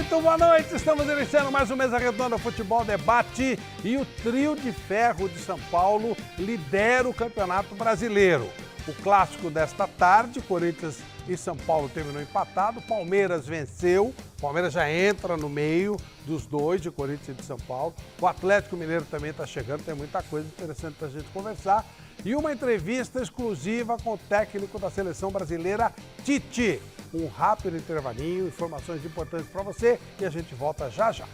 Muito boa noite, estamos iniciando mais um Mesa Redonda Futebol Debate e o trio de ferro de São Paulo lidera o Campeonato Brasileiro. O clássico desta tarde, Corinthians e São Paulo terminou empatado, Palmeiras venceu, Palmeiras já entra no meio dos dois, de Corinthians e de São Paulo. O Atlético Mineiro também está chegando, tem muita coisa interessante para a gente conversar. E uma entrevista exclusiva com o técnico da Seleção Brasileira, Tite. Um rápido intervalinho, informações importantes para você e a gente volta já já.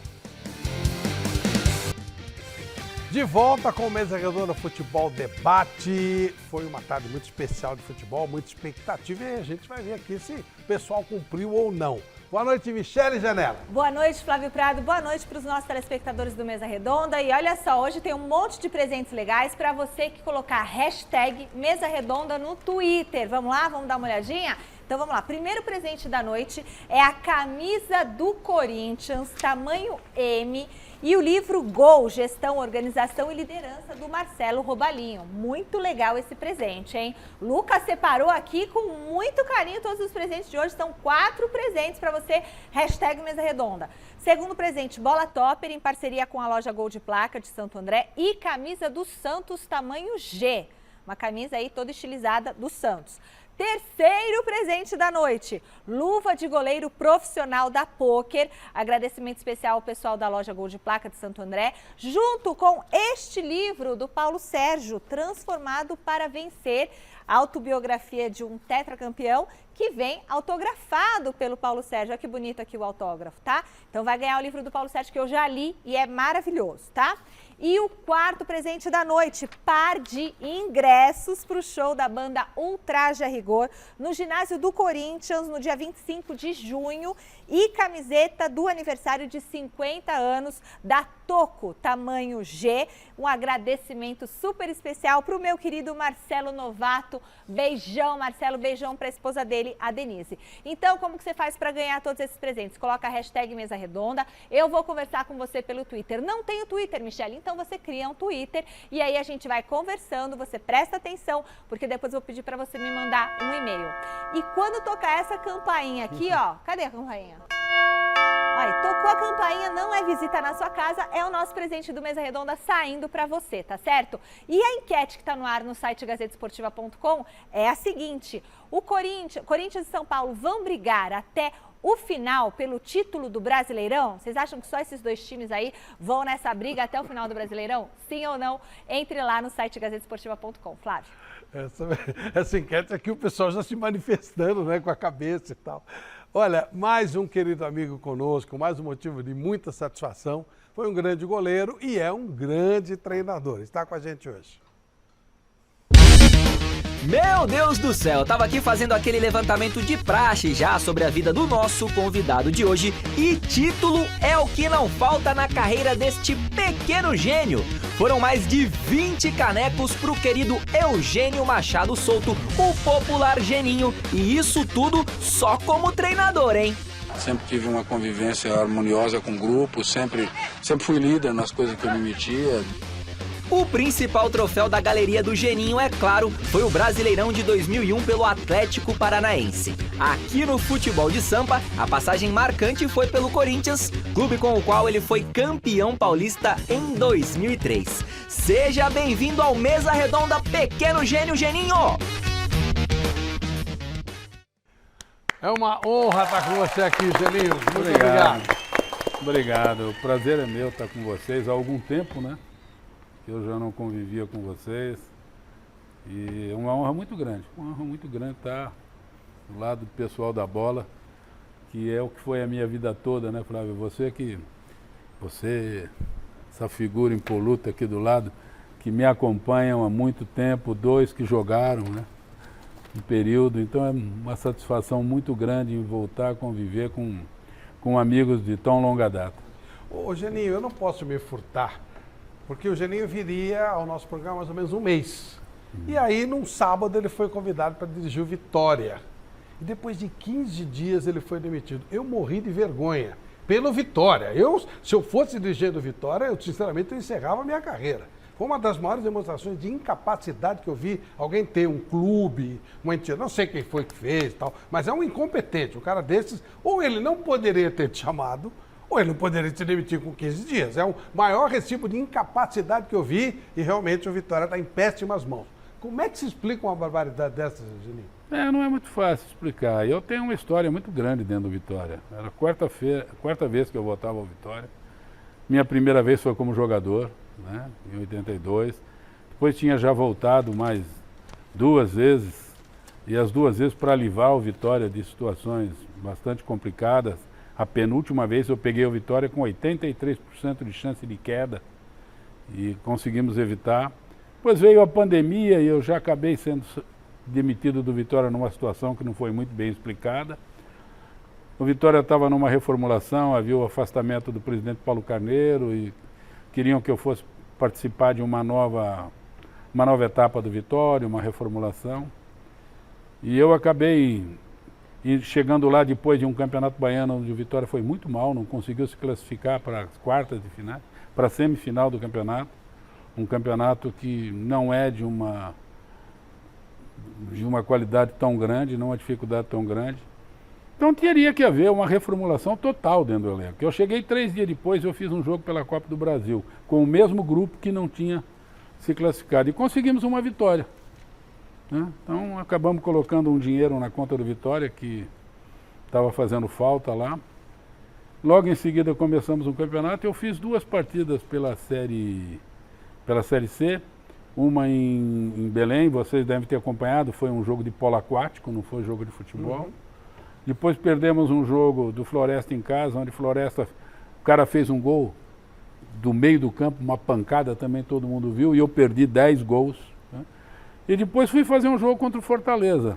De volta com o Mesa Redonda Futebol Debate. Foi uma tarde muito especial de futebol, muita expectativa e a gente vai ver aqui se o pessoal cumpriu ou não. Boa noite, Michele Janela. Boa noite, Flávio Prado. Boa noite para os nossos telespectadores do Mesa Redonda. E olha só, hoje tem um monte de presentes legais para você que colocar hashtag Mesa Redonda no Twitter. Vamos lá? Vamos dar uma olhadinha? Então vamos lá, primeiro presente da noite é a camisa do Corinthians, tamanho M, e o livro Gol, Gestão, Organização e Liderança, do Marcelo Robalinho. Muito legal esse presente, hein? Lucas separou aqui com muito carinho todos os presentes de hoje, são 4 presentes para você, hashtag Mesa Redonda. Segundo presente, bola topper em parceria com a loja Gol de Placa de Santo André e camisa do Santos, tamanho G. Uma camisa aí toda estilizada do Santos. Terceiro presente da noite, luva de goleiro profissional da Poker. Agradecimento especial ao pessoal da loja Gol de Placa de Santo André, junto com este livro do Paulo Sérgio, Transformado para Vencer, autobiografia de um tetracampeão, que vem autografado pelo Paulo Sérgio. Olha que bonito aqui o autógrafo, tá? Então vai ganhar o livro do Paulo Sérgio, que eu já li e é maravilhoso, tá? E o quarto presente da noite, par de ingressos para o show da banda Ultraje a Rigor no ginásio do Corinthians no dia 25 de junho e camiseta do aniversário de 50 anos da Toco, tamanho G. Um agradecimento super especial para o meu querido Marcelo Novato. Beijão, Marcelo, beijão para a esposa dele, a Denise. Então, como que você faz para ganhar todos esses presentes? Coloca a hashtag Mesa Redonda. Eu vou conversar com você pelo Twitter. Não tenho Twitter, Michele, então você cria um Twitter e aí a gente vai conversando, você presta atenção, porque depois eu vou pedir para você me mandar um e-mail. E quando tocar essa campainha aqui, ó, cadê a campainha? Olha, tocou a campainha, não é visita na sua casa, é o nosso presente do Mesa Redonda saindo para você, tá certo? E a enquete que está no ar no site gazetesportiva.com é a seguinte: o Corinthians e São Paulo vão brigar até o final pelo título do Brasileirão? Vocês acham que só esses dois times aí vão nessa briga até o final do Brasileirão? Sim ou não? Entre lá no site gazetesportiva.com. Flávio. Essa enquete aqui o pessoal já se manifestando, né, com a cabeça e tal. Olha, mais um querido amigo conosco, mais um motivo de muita satisfação. Foi um grande goleiro e é um grande treinador. Está com a gente hoje. Meu Deus do céu, tava aqui fazendo aquele levantamento de praxe já sobre a vida do nosso convidado de hoje e título é o que não falta na carreira deste pequeno gênio. Foram mais de 20 canecos pro querido Eugênio Machado Souto, o popular Geninho, e isso tudo só como treinador, hein? Sempre tive uma convivência harmoniosa com o grupo, sempre fui líder nas coisas que eu me metia. O principal troféu da galeria do Geninho, é claro, foi o Brasileirão de 2001 pelo Atlético Paranaense. Aqui no futebol de Sampa, a passagem marcante foi pelo Corinthians, clube com o qual ele foi campeão paulista em 2003. Seja bem-vindo ao Mesa Redonda, pequeno gênio Geninho! É uma honra estar com você aqui, Geninho. Muito obrigado. Obrigado. O prazer é meu estar com vocês há algum tempo, né? Eu já não convivia com vocês e é uma honra muito grande estar do lado do pessoal da bola, que é o que foi a minha vida toda, né, Flávio? Você, essa figura impoluta aqui do lado, que me acompanham há muito tempo, 2 que jogaram, né, um período, então é uma satisfação muito grande em voltar a conviver com amigos de tão longa data. Ô, Geninho, eu não posso me furtar, porque o Geninho viria ao nosso programa há mais ou menos um mês. E aí, num sábado, ele foi convidado para dirigir o Vitória. E depois de 15 dias, ele foi demitido. Eu morri de vergonha pelo Vitória. Se eu fosse dirigente do Vitória, eu, sinceramente, eu encerrava a minha carreira. foi uma das maiores demonstrações de incapacidade que eu vi alguém ter um clube, uma entidade, não sei quem foi que fez e tal, mas é um incompetente, um cara desses, ou ele não poderia ter te chamado, ou ele não poderia te demitir com 15 dias. É o maior recibo de incapacidade que eu vi e realmente o Vitória está em péssimas mãos. Como é que se explica uma barbaridade dessas, Juninho? Não é muito fácil explicar. Eu tenho uma história muito grande dentro do Vitória. Era a quarta vez que eu voltava ao Vitória. Minha primeira vez foi como jogador, né, em 82. Depois tinha já voltado mais 2 vezes. E as 2 vezes para livrar o Vitória de situações bastante complicadas. A penúltima vez eu peguei o Vitória com 83% de chance de queda e conseguimos evitar. Depois veio a pandemia e eu já acabei sendo demitido do Vitória numa situação que não foi muito bem explicada. O Vitória estava numa reformulação, havia o afastamento do presidente Paulo Carneiro e queriam que eu fosse participar de uma nova etapa do Vitória, uma reformulação. E eu acabei chegando lá depois de um campeonato baiano onde o Vitória foi muito mal, não conseguiu se classificar para as quartas de final, para a semifinal do campeonato. Um campeonato que não é de uma qualidade tão grande, não uma dificuldade tão grande. Então teria que haver uma reformulação total dentro do elenco. Eu cheguei 3 dias depois, eu fiz um jogo pela Copa do Brasil, com o mesmo grupo que não tinha se classificado. E conseguimos uma vitória, né? Então acabamos colocando um dinheiro na conta do Vitória, que estava fazendo falta lá. Logo em seguida começamos um campeonato. Eu fiz 2 partidas pela Série C, uma em Belém, vocês devem ter acompanhado, foi um jogo de polo aquático, não foi jogo de futebol. Depois perdemos um jogo do Floresta em casa, onde o cara fez um gol do meio do campo, uma pancada também, todo mundo viu, e eu perdi 10 gols. Né? E depois fui fazer um jogo contra o Fortaleza.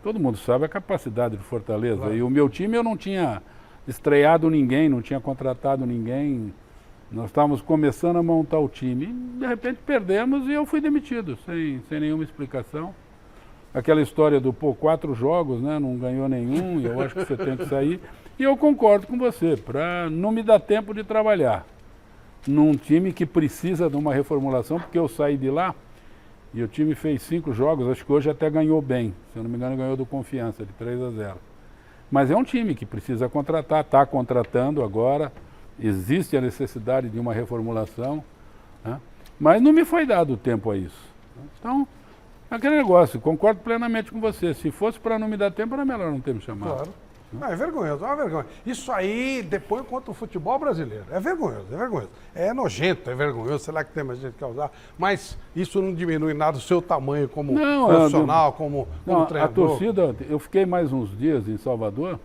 Todo mundo sabe a capacidade do Fortaleza. Claro. E o meu time, eu não tinha estreado ninguém, não tinha contratado ninguém. Nós estávamos começando a montar o time. E, de repente perdemos e eu fui demitido, sem nenhuma explicação. Aquela história do 4 jogos, né, não ganhou nenhum, e eu acho que você tem que sair. E eu concordo com você, não me dá tempo de trabalhar num time que precisa de uma reformulação, porque eu saí de lá e o time fez 5 jogos, acho que hoje até ganhou bem, se eu não me engano ganhou do Confiança, de 3-0. Mas é um time que precisa contratar, está contratando agora, existe a necessidade de uma reformulação, né? Mas não me foi dado tempo a isso. Então, aquele negócio, concordo plenamente com você, se fosse para não me dar tempo, era melhor não ter me chamado. Claro. Não, é vergonhoso, é uma vergonha. Isso aí depois contra o futebol brasileiro. É vergonhoso, é vergonhoso. É nojento, é vergonhoso, sei lá que tem mais gente que quer usar, mas isso não diminui nada o seu tamanho como profissional, como treinador. A torcida, eu fiquei mais uns dias em Salvador,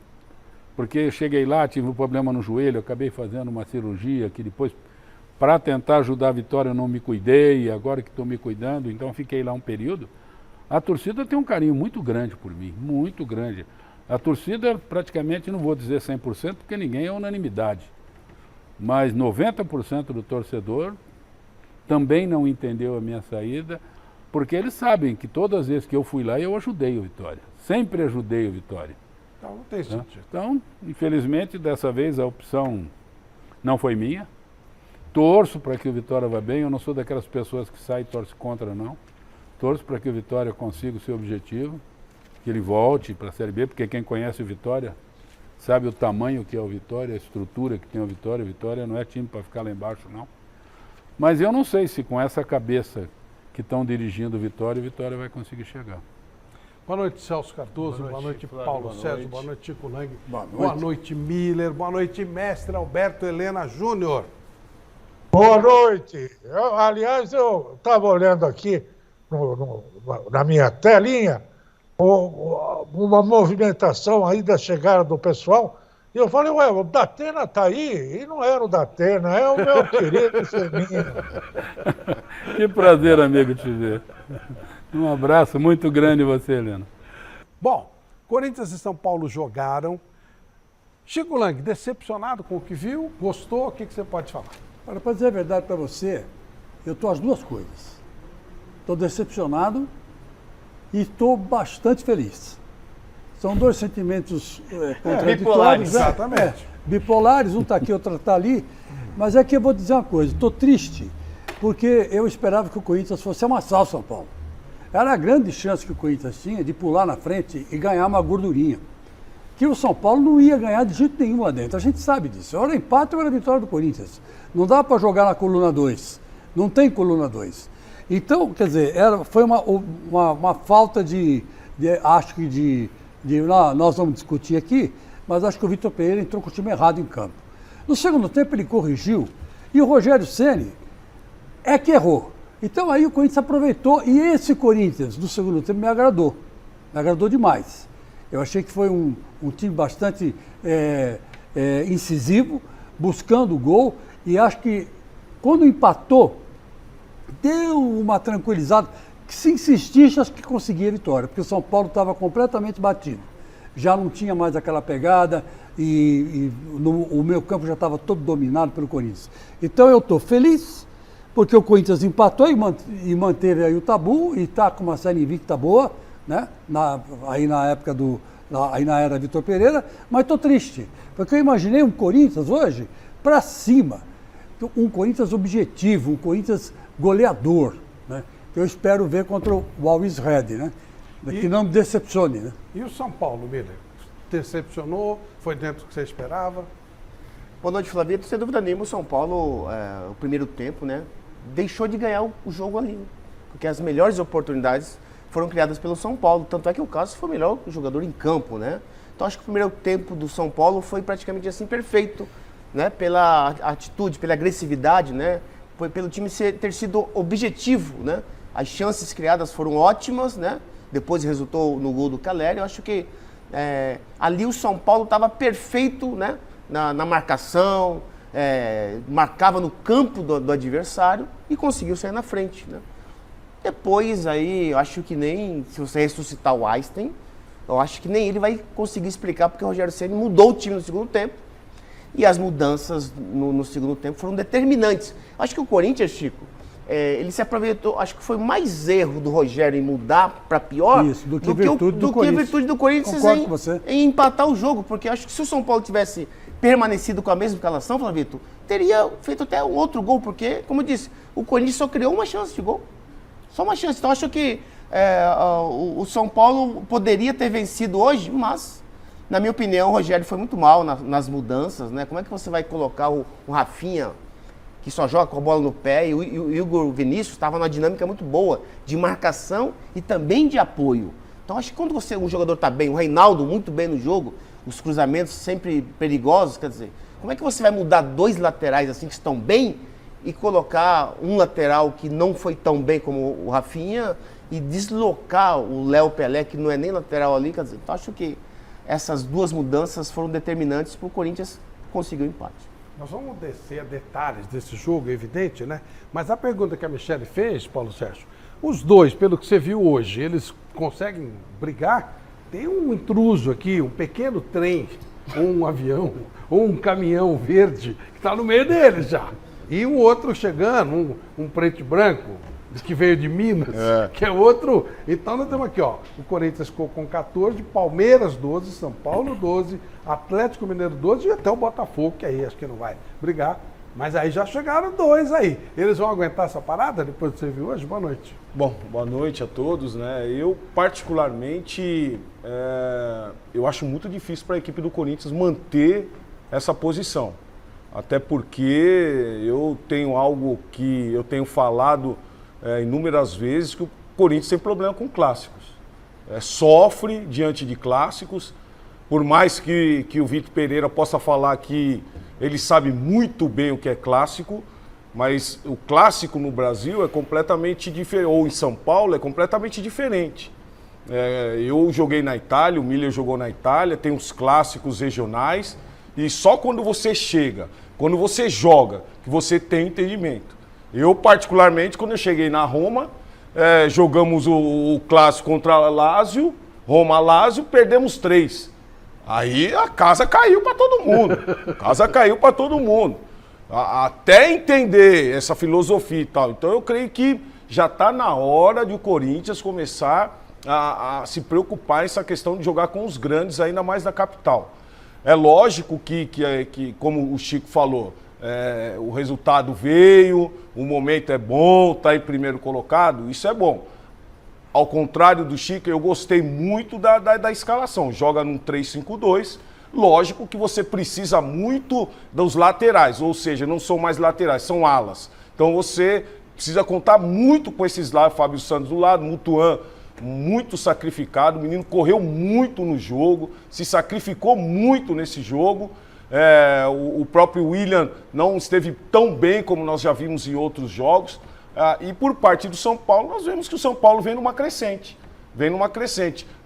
porque eu cheguei lá, tive um problema no joelho, acabei fazendo uma cirurgia que depois, para tentar ajudar a Vitória, eu não me cuidei, agora que estou me cuidando, então fiquei lá um período. A torcida tem um carinho muito grande por mim, muito grande. A torcida, praticamente, não vou dizer 100%, porque ninguém é unanimidade. Mas 90% do torcedor também não entendeu a minha saída, porque eles sabem que todas as vezes que eu fui lá, eu ajudei o Vitória. Sempre ajudei o Vitória. Então, não tem sentido. Então, infelizmente, dessa vez a opção não foi minha. Torço para que o Vitória vá bem. Eu não sou daquelas pessoas que saem e torcem contra, não. Torço para que o Vitória consiga o seu objetivo, que ele volte para a Série B, porque quem conhece o Vitória sabe o tamanho que é o Vitória, a estrutura que tem o Vitória. O Vitória não é time para ficar lá embaixo, não. Mas eu não sei se com essa cabeça que estão dirigindo o Vitória vai conseguir chegar. Boa noite, Celso Cardoso. Boa noite, Paulo César. Boa noite, Chico Lang. Boa noite, Miller. Boa noite, mestre Alberto Helena Júnior. Boa noite. Aliás, eu estava olhando aqui na minha telinha uma movimentação aí da chegada do pessoal. E eu falei, ué, o Datena está aí? E não era o Datena, é o meu querido Firmino. Que prazer, amigo, te ver. Um abraço muito grande você, Helena. Bom, Corinthians e São Paulo jogaram. Chico Lang, decepcionado com o que viu? Gostou? O que você pode falar? Olha, para dizer a verdade para você, eu estou as duas coisas. Estou decepcionado e estou bastante feliz. São 2 sentimentos contraditórios. Bipolares, exatamente. Bipolares, um está aqui, outro está ali. Mas é que eu vou dizer uma coisa, estou triste, porque eu esperava que o Corinthians fosse amassar o São Paulo. Era a grande chance que o Corinthians tinha de pular na frente e ganhar uma gordurinha. Que o São Paulo não ia ganhar de jeito nenhum lá dentro. A gente sabe disso. Ou era empate ou era vitória do Corinthians. Não dá para jogar na coluna 2. Não tem coluna 2. Então, quer dizer, foi uma falta acho que nós vamos discutir aqui, mas acho que o Vitor Pereira entrou com o time errado em campo. No segundo tempo ele corrigiu e o Rogério Ceni que errou. Então aí o Corinthians aproveitou e esse Corinthians do segundo tempo me agradou demais. Eu achei que foi um time bastante incisivo, buscando o gol, e acho que quando empatou, deu uma tranquilizada, que se insistisse, acho que conseguia a vitória, porque o São Paulo estava completamente batido. Já não tinha mais aquela pegada o meu campo já estava todo dominado pelo Corinthians. Então eu estou feliz, porque o Corinthians empatou e manteve aí o tabu e está com uma série invicta boa, né? Aí na era Vitor Pereira, mas estou triste, porque eu imaginei um Corinthians hoje para cima, um Corinthians objetivo, um Corinthians goleador, né? Que eu espero ver contra o Always Red, né? Que não me decepcione, né? E o São Paulo, Miller? Decepcionou? Foi dentro do que você esperava? Boa noite, Flavio. Sem dúvida nenhuma, o São Paulo, o primeiro tempo, né, deixou de ganhar o jogo ali, né? Porque as melhores oportunidades foram criadas pelo São Paulo. Tanto é que o Cássio foi o melhor jogador em campo, né? Então acho que o primeiro tempo do São Paulo foi praticamente assim perfeito, né? Pela atitude, pela agressividade, né? Foi pelo time ter sido objetivo, né? As chances criadas foram ótimas, né? Depois resultou no gol do Caleri. Eu acho que ali o São Paulo estava perfeito, né? Na marcação, marcava no campo do adversário e conseguiu sair na frente, né? Depois aí, eu acho que nem, se você ressuscitar o Einstein, eu acho que nem ele vai conseguir explicar porque o Rogério Ceni mudou o time no segundo tempo e as mudanças no segundo tempo foram determinantes. Acho que o Corinthians, Chico, ele se aproveitou, acho que foi mais erro do Rogério em mudar para pior do que virtude do Corinthians em empatar o jogo, porque acho que se o São Paulo tivesse permanecido com a mesma escalação, Flavito, teria feito até um outro gol, porque, como eu disse, o Corinthians só criou uma chance de gol. Só uma chance. Então, acho que o São Paulo poderia ter vencido hoje, mas, na minha opinião, o Rogério foi muito mal nas mudanças, né? Como é que você vai colocar o Rafinha, que só joga com a bola no pé, e o Igor Vinícius estava numa dinâmica muito boa de marcação e também de apoio. Então, acho que quando um jogador está bem, o Reinaldo muito bem no jogo, os cruzamentos sempre perigosos, quer dizer, como é que você vai mudar dois laterais assim que estão bem e colocar um lateral que não foi tão bem como o Rafinha e deslocar o Léo Pelé, que não é nem lateral ali, quer dizer, então acho que essas duas mudanças foram determinantes para o Corinthians conseguir o empate. Nós vamos descer a detalhes desse jogo, é evidente, né? Mas a pergunta que a Michele fez, Paulo Sérgio, os dois, pelo que você viu hoje, eles conseguem brigar? Tem um intruso aqui, um pequeno trem, ou um avião, ou um caminhão verde, que está no meio deles já. E um outro chegando, um preto e branco, que veio de Minas, que é outro. Então nós temos aqui, ó, o Corinthians ficou com 14, Palmeiras 12, São Paulo 12, Atlético Mineiro 12 e até o Botafogo, que aí acho que não vai brigar. Mas aí já chegaram dois aí. Eles vão aguentar essa parada depois que você viu hoje? Boa noite. Bom, boa noite a todos, né? Eu, particularmente, eu acho muito difícil para a equipe do Corinthians manter essa posição. Até porque eu tenho algo que eu tenho falado inúmeras vezes, que o Corinthians tem problema com clássicos. Sofre diante de clássicos, por mais que o Vitor Pereira possa falar que ele sabe muito bem o que é clássico, mas o clássico no Brasil é completamente diferente, ou em São Paulo é completamente diferente. Eu joguei na Itália, o Miller jogou na Itália, tem os clássicos regionais, e só quando você chega, quando você joga, que você tem entendimento. Eu, particularmente, quando eu cheguei na Roma, jogamos o clássico contra a Lazio, Roma-Lazio, perdemos 3. Aí a casa caiu para todo mundo. Até entender essa filosofia e tal. Então eu creio que já está na hora de o Corinthians começar a se preocupar essa questão de jogar com os grandes, ainda mais na capital. É lógico que como o Chico falou, o resultado veio, o momento é bom, está em primeiro colocado, isso é bom. Ao contrário do Chico, eu gostei muito da escalação. Joga num 3-5-2. Lógico que você precisa muito dos laterais, ou seja, não são mais laterais, são alas. Então você precisa contar muito com esses lados, Fábio Santos do lado, Mutuan muito sacrificado, o menino correu muito no jogo, se sacrificou muito nesse jogo. O próprio William não esteve tão bem como nós já vimos em outros jogos. E por parte do São Paulo, nós vemos que o São Paulo vem numa crescente.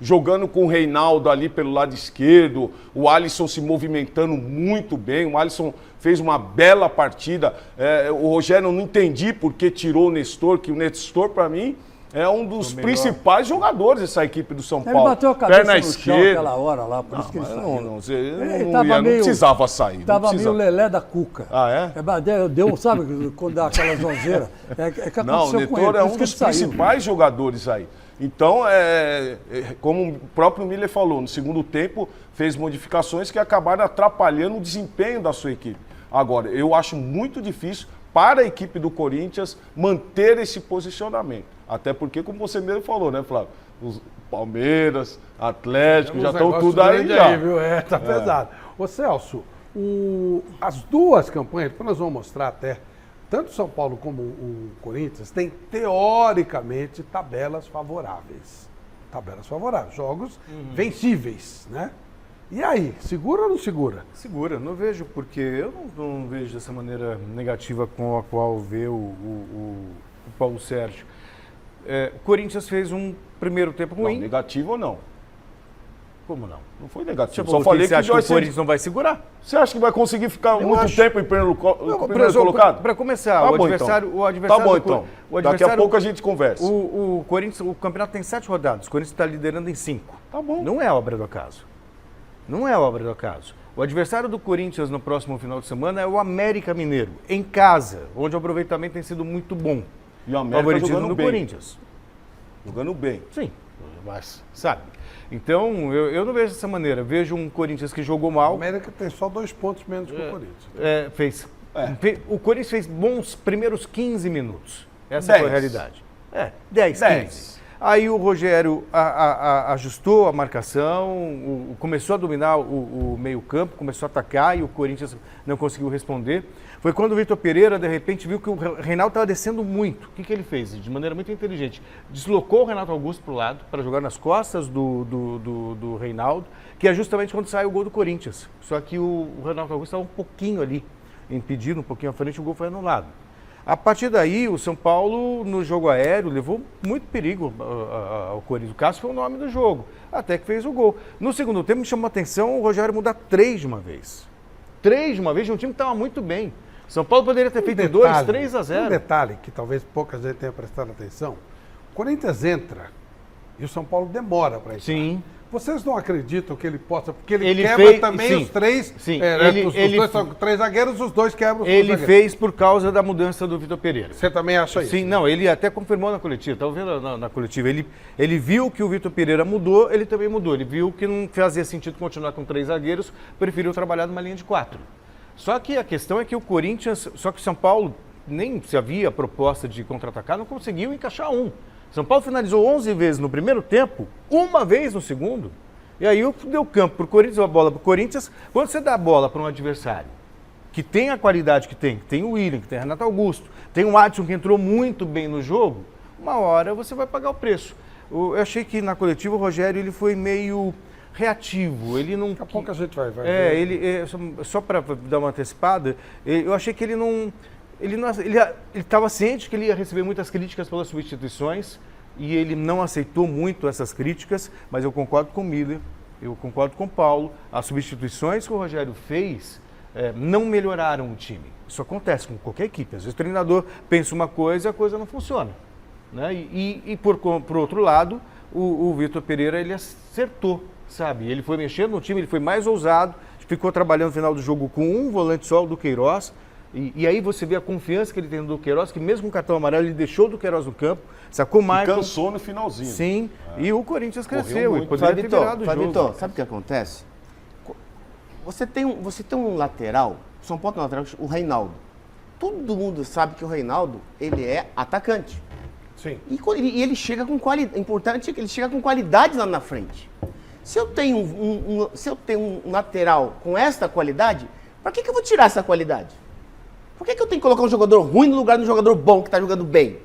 Jogando com o Reinaldo ali pelo lado esquerdo, o Alisson se movimentando muito bem, o Alisson fez uma bela partida. O Rogério, eu não entendi por que tirou o Nestor, que o Nestor, para mim, é um dos principais jogadores dessa equipe do São Paulo. Ele bateu a cabeça Perna no chão esquerda. aquela hora lá, por isso que ele saiu. Não precisava sair. Tava meio lelé da cuca. Ah, é? Deu, sabe, quando dá aquela zonzeira. Que aconteceu Não, o com Nestor ele, é por um isso que dos ele saiu. principais jogadores aí. Então, como o próprio Miller falou, no segundo tempo fez modificações que acabaram atrapalhando o desempenho da sua equipe. Agora, eu acho muito difícil para a equipe do Corinthians manter esse posicionamento. Até porque, como você mesmo falou, né, Flávio? Os Palmeiras, Atlético, já estão tudo aí já. Viu? Tá pesado. Ô Celso, as duas campanhas, depois nós vamos mostrar até, tanto o São Paulo como o Corinthians têm, teoricamente, tabelas favoráveis. Jogos vencíveis, né? E aí, segura ou não segura? Segura, não vejo porque eu não vejo dessa maneira negativa com a qual vê o Paulo Sérgio. O Corinthians fez um primeiro tempo ruim. Não, negativo ou não? Como não? Não foi negativo. Só falei que o Corinthians não vai segurar. Você acha que vai conseguir ficar muito tempo em primeiro colocado? Para começar, tá o bom, adversário... Então. O adversário tá bom, então. Daqui a pouco a gente conversa. O Corinthians, o campeonato tem 7 rodadas. O Corinthians está liderando em 5. Tá bom. Não é obra do acaso. Não é obra do acaso. O adversário do Corinthians no próximo final de semana é o América Mineiro, em casa, onde o aproveitamento tem sido muito bom. E o América jogando bem. Corinthians. Jogando bem. Sim, mas sabe. Então, eu não vejo dessa maneira. Vejo um Corinthians que jogou mal. O América tem só 2 pontos menos que o Corinthians. O Corinthians fez bons primeiros 15 minutos. Essa 10. foi a realidade. 10, 15. Aí o Rogério ajustou a marcação, começou a dominar o meio-campo, começou a atacar e o Corinthians não conseguiu responder. Foi quando o Vitor Pereira, de repente, viu que o Reinaldo estava descendo muito. O que ele fez? De maneira muito inteligente. Deslocou o Renato Augusto para o lado, para jogar nas costas do Reinaldo, que é justamente quando sai o gol do Corinthians. Só que o Renato Augusto estava um pouquinho ali, impedido, um pouquinho à frente, o gol foi anulado. A partir daí, o São Paulo, no jogo aéreo, levou muito perigo ao Corinthians. O Cássio foi o nome do jogo, até que fez o gol. No segundo tempo, me chamou a atenção o Rogério mudar 3 de uma vez. 3 de uma vez de um time que estava muito bem. São Paulo poderia ter feito 2, 3-0. Um detalhe que talvez pouca gente tenha prestado atenção. O Corinthians entra e o São Paulo demora para entrar. Sim. Vocês não acreditam que ele possa, porque ele quebra quebra também sim, os 3, sim. Os dois são 3 zagueiros, os 2 quebram os 2 Ele zagueiros. fez por causa da mudança do Vitor Pereira. Você também acha isso? Sim, não, ele até confirmou na coletiva, estava vendo na coletiva. Ele viu que o Vitor Pereira mudou, ele também mudou. Ele viu que não fazia sentido continuar com 3 zagueiros, preferiu trabalhar numa linha de 4. Só que a questão é que o Corinthians, só que o São Paulo, nem se havia proposta de contra-atacar, não conseguiu encaixar um. São Paulo finalizou 11 vezes no primeiro tempo, 1 vez no segundo. E aí deu campo para o Corinthians, a bola para o Corinthians. Quando você dá a bola para um adversário que tem a qualidade que tem o William, que tem o Renato Augusto, tem o Adson que entrou muito bem no jogo, uma hora você vai pagar o preço. Eu achei que na coletiva o Rogério ele foi meio reativo, ele não... Daqui a pouco a gente vai ver. Só para dar uma antecipada, eu achei que ele estava ciente que ele ia receber muitas críticas pelas substituições e ele não aceitou muito essas críticas, mas eu concordo com o Miller, eu concordo com o Paulo, as substituições que o Rogério fez não melhoraram o time. Isso acontece com qualquer equipe, às vezes o treinador pensa uma coisa e a coisa não funciona. Né? E por outro lado, o Vitor Pereira ele acertou, sabe? Ele foi mexendo no time, ele foi mais ousado, ficou trabalhando no final do jogo com um volante só, do Queiroz, e aí você vê a confiança que ele tem no Queiroz, que mesmo com o cartão amarelo ele deixou do Queiroz no campo, sacou mais. Cansou no finalzinho. Sim, e o Corinthians cresceu, e poderia ter virado o jogo. Sabe o que acontece? Você tem um lateral O São Paulo tem um lateral, o Reinaldo. Todo mundo sabe que o Reinaldo, ele é atacante. Sim. E ele chega com qualidade. Importante é que ele chega com qualidade lá na frente. Se eu tenho um lateral com esta qualidade, para que eu vou tirar essa qualidade? Por que eu tenho que colocar um jogador ruim no lugar de um jogador bom que está jogando bem?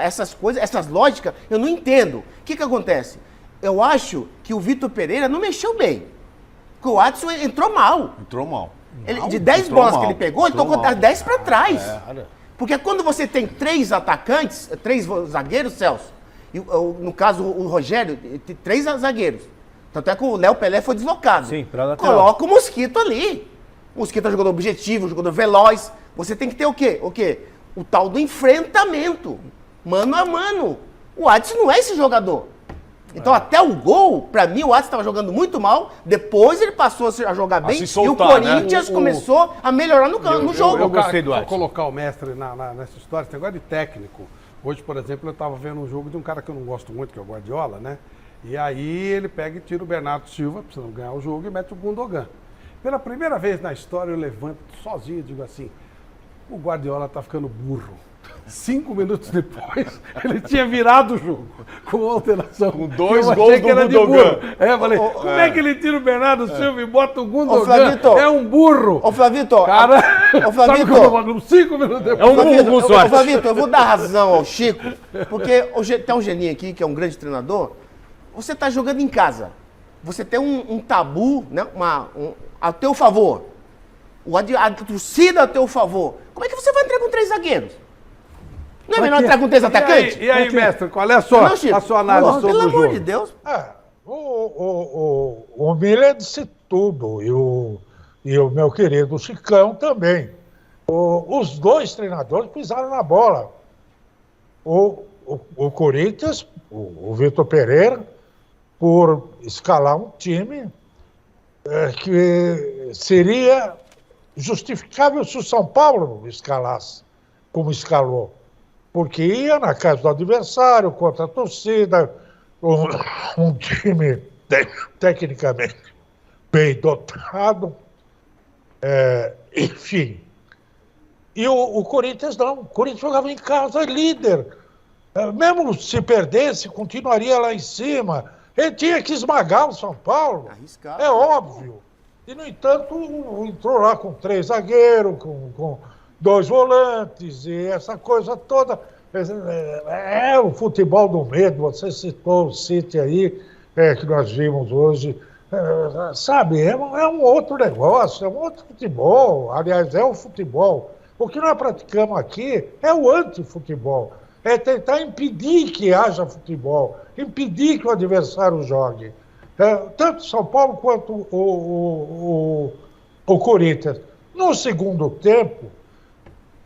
Essas coisas, essas lógicas, eu não entendo. O que acontece? Eu acho que o Vitor Pereira não mexeu bem. Porque o Adson entrou mal. Entrou mal. De 10 bolas que ele pegou, ele tocou 10 para trás. Porque quando você tem 3 atacantes, 3 zagueiros, Celso, e, no caso o Rogério, tem 3 zagueiros. Tanto é que o Léo Pelé foi deslocado. Sim, pra lateral. Coloca o Mosquito ali. O Mosquito é um jogador objetivo, um jogador veloz. Você tem que ter o quê? O tal do enfrentamento. Mano a mano. O Adson não é esse jogador. Então, até o gol, pra mim, o Adson estava jogando muito mal. Depois ele passou a jogar bem. se soltar, e o Corinthians começou a melhorar no jogo. Eu gostei do Adson. Colocar o mestre nessa história, esse negócio de técnico. Hoje, por exemplo, eu estava vendo um jogo de um cara que eu não gosto muito, que é o Guardiola, né? E aí ele pega e tira o Bernardo Silva, precisando ganhar o jogo, e mete o Gundogan. Pela primeira vez na história, eu levanto sozinho e digo assim, o Guardiola tá ficando burro. 5 minutos depois, ele tinha virado o jogo com alteração. Com 2 eu gols achei que era do de Gundogan. burro. Eu falei, como é que ele tira o Bernardo Silva e bota o Gundogan? Flavito. É um burro. Ô, Flavito, Cara, ô, Flavito. sabe como eu falo? 5 minutos depois. É um burro com sorte. Flavito, eu vou dar razão ao Chico, porque tem um Geninho aqui, que é um grande treinador. Você está jogando em casa. Você tem um tabu, né, a teu favor. A torcida a teu favor. Como é que você vai entrar com 3 zagueiros? Não é melhor entrar com 3 atacantes? E aí, mestre, qual é a sua análise sobre o jogo? Pelo amor de Deus. O Miller disse tudo, e o meu querido Chicão também. Os 2 treinadores pisaram na bola. O Corinthians, o Vitor Pereira, por escalar um time que seria justificável se o São Paulo escalasse como escalou. Porque ia na casa do adversário, contra a torcida, um time tecnicamente bem dotado, enfim. E o Corinthians não, o Corinthians jogava em casa, líder. Mesmo se perdesse, continuaria lá em cima. Ele tinha que esmagar o São Paulo, Arriscado. É óbvio. E, no entanto, entrou lá com 3 zagueiros, com 2 volantes e essa coisa toda. É o futebol do medo, você citou o City aí, que nós vimos hoje. Sabe, é um outro negócio, é um outro futebol. Aliás, é o futebol. O que nós praticamos aqui é o antifutebol. É tentar impedir que haja futebol, impedir que o adversário jogue. Tanto São Paulo quanto o Corinthians. No segundo tempo,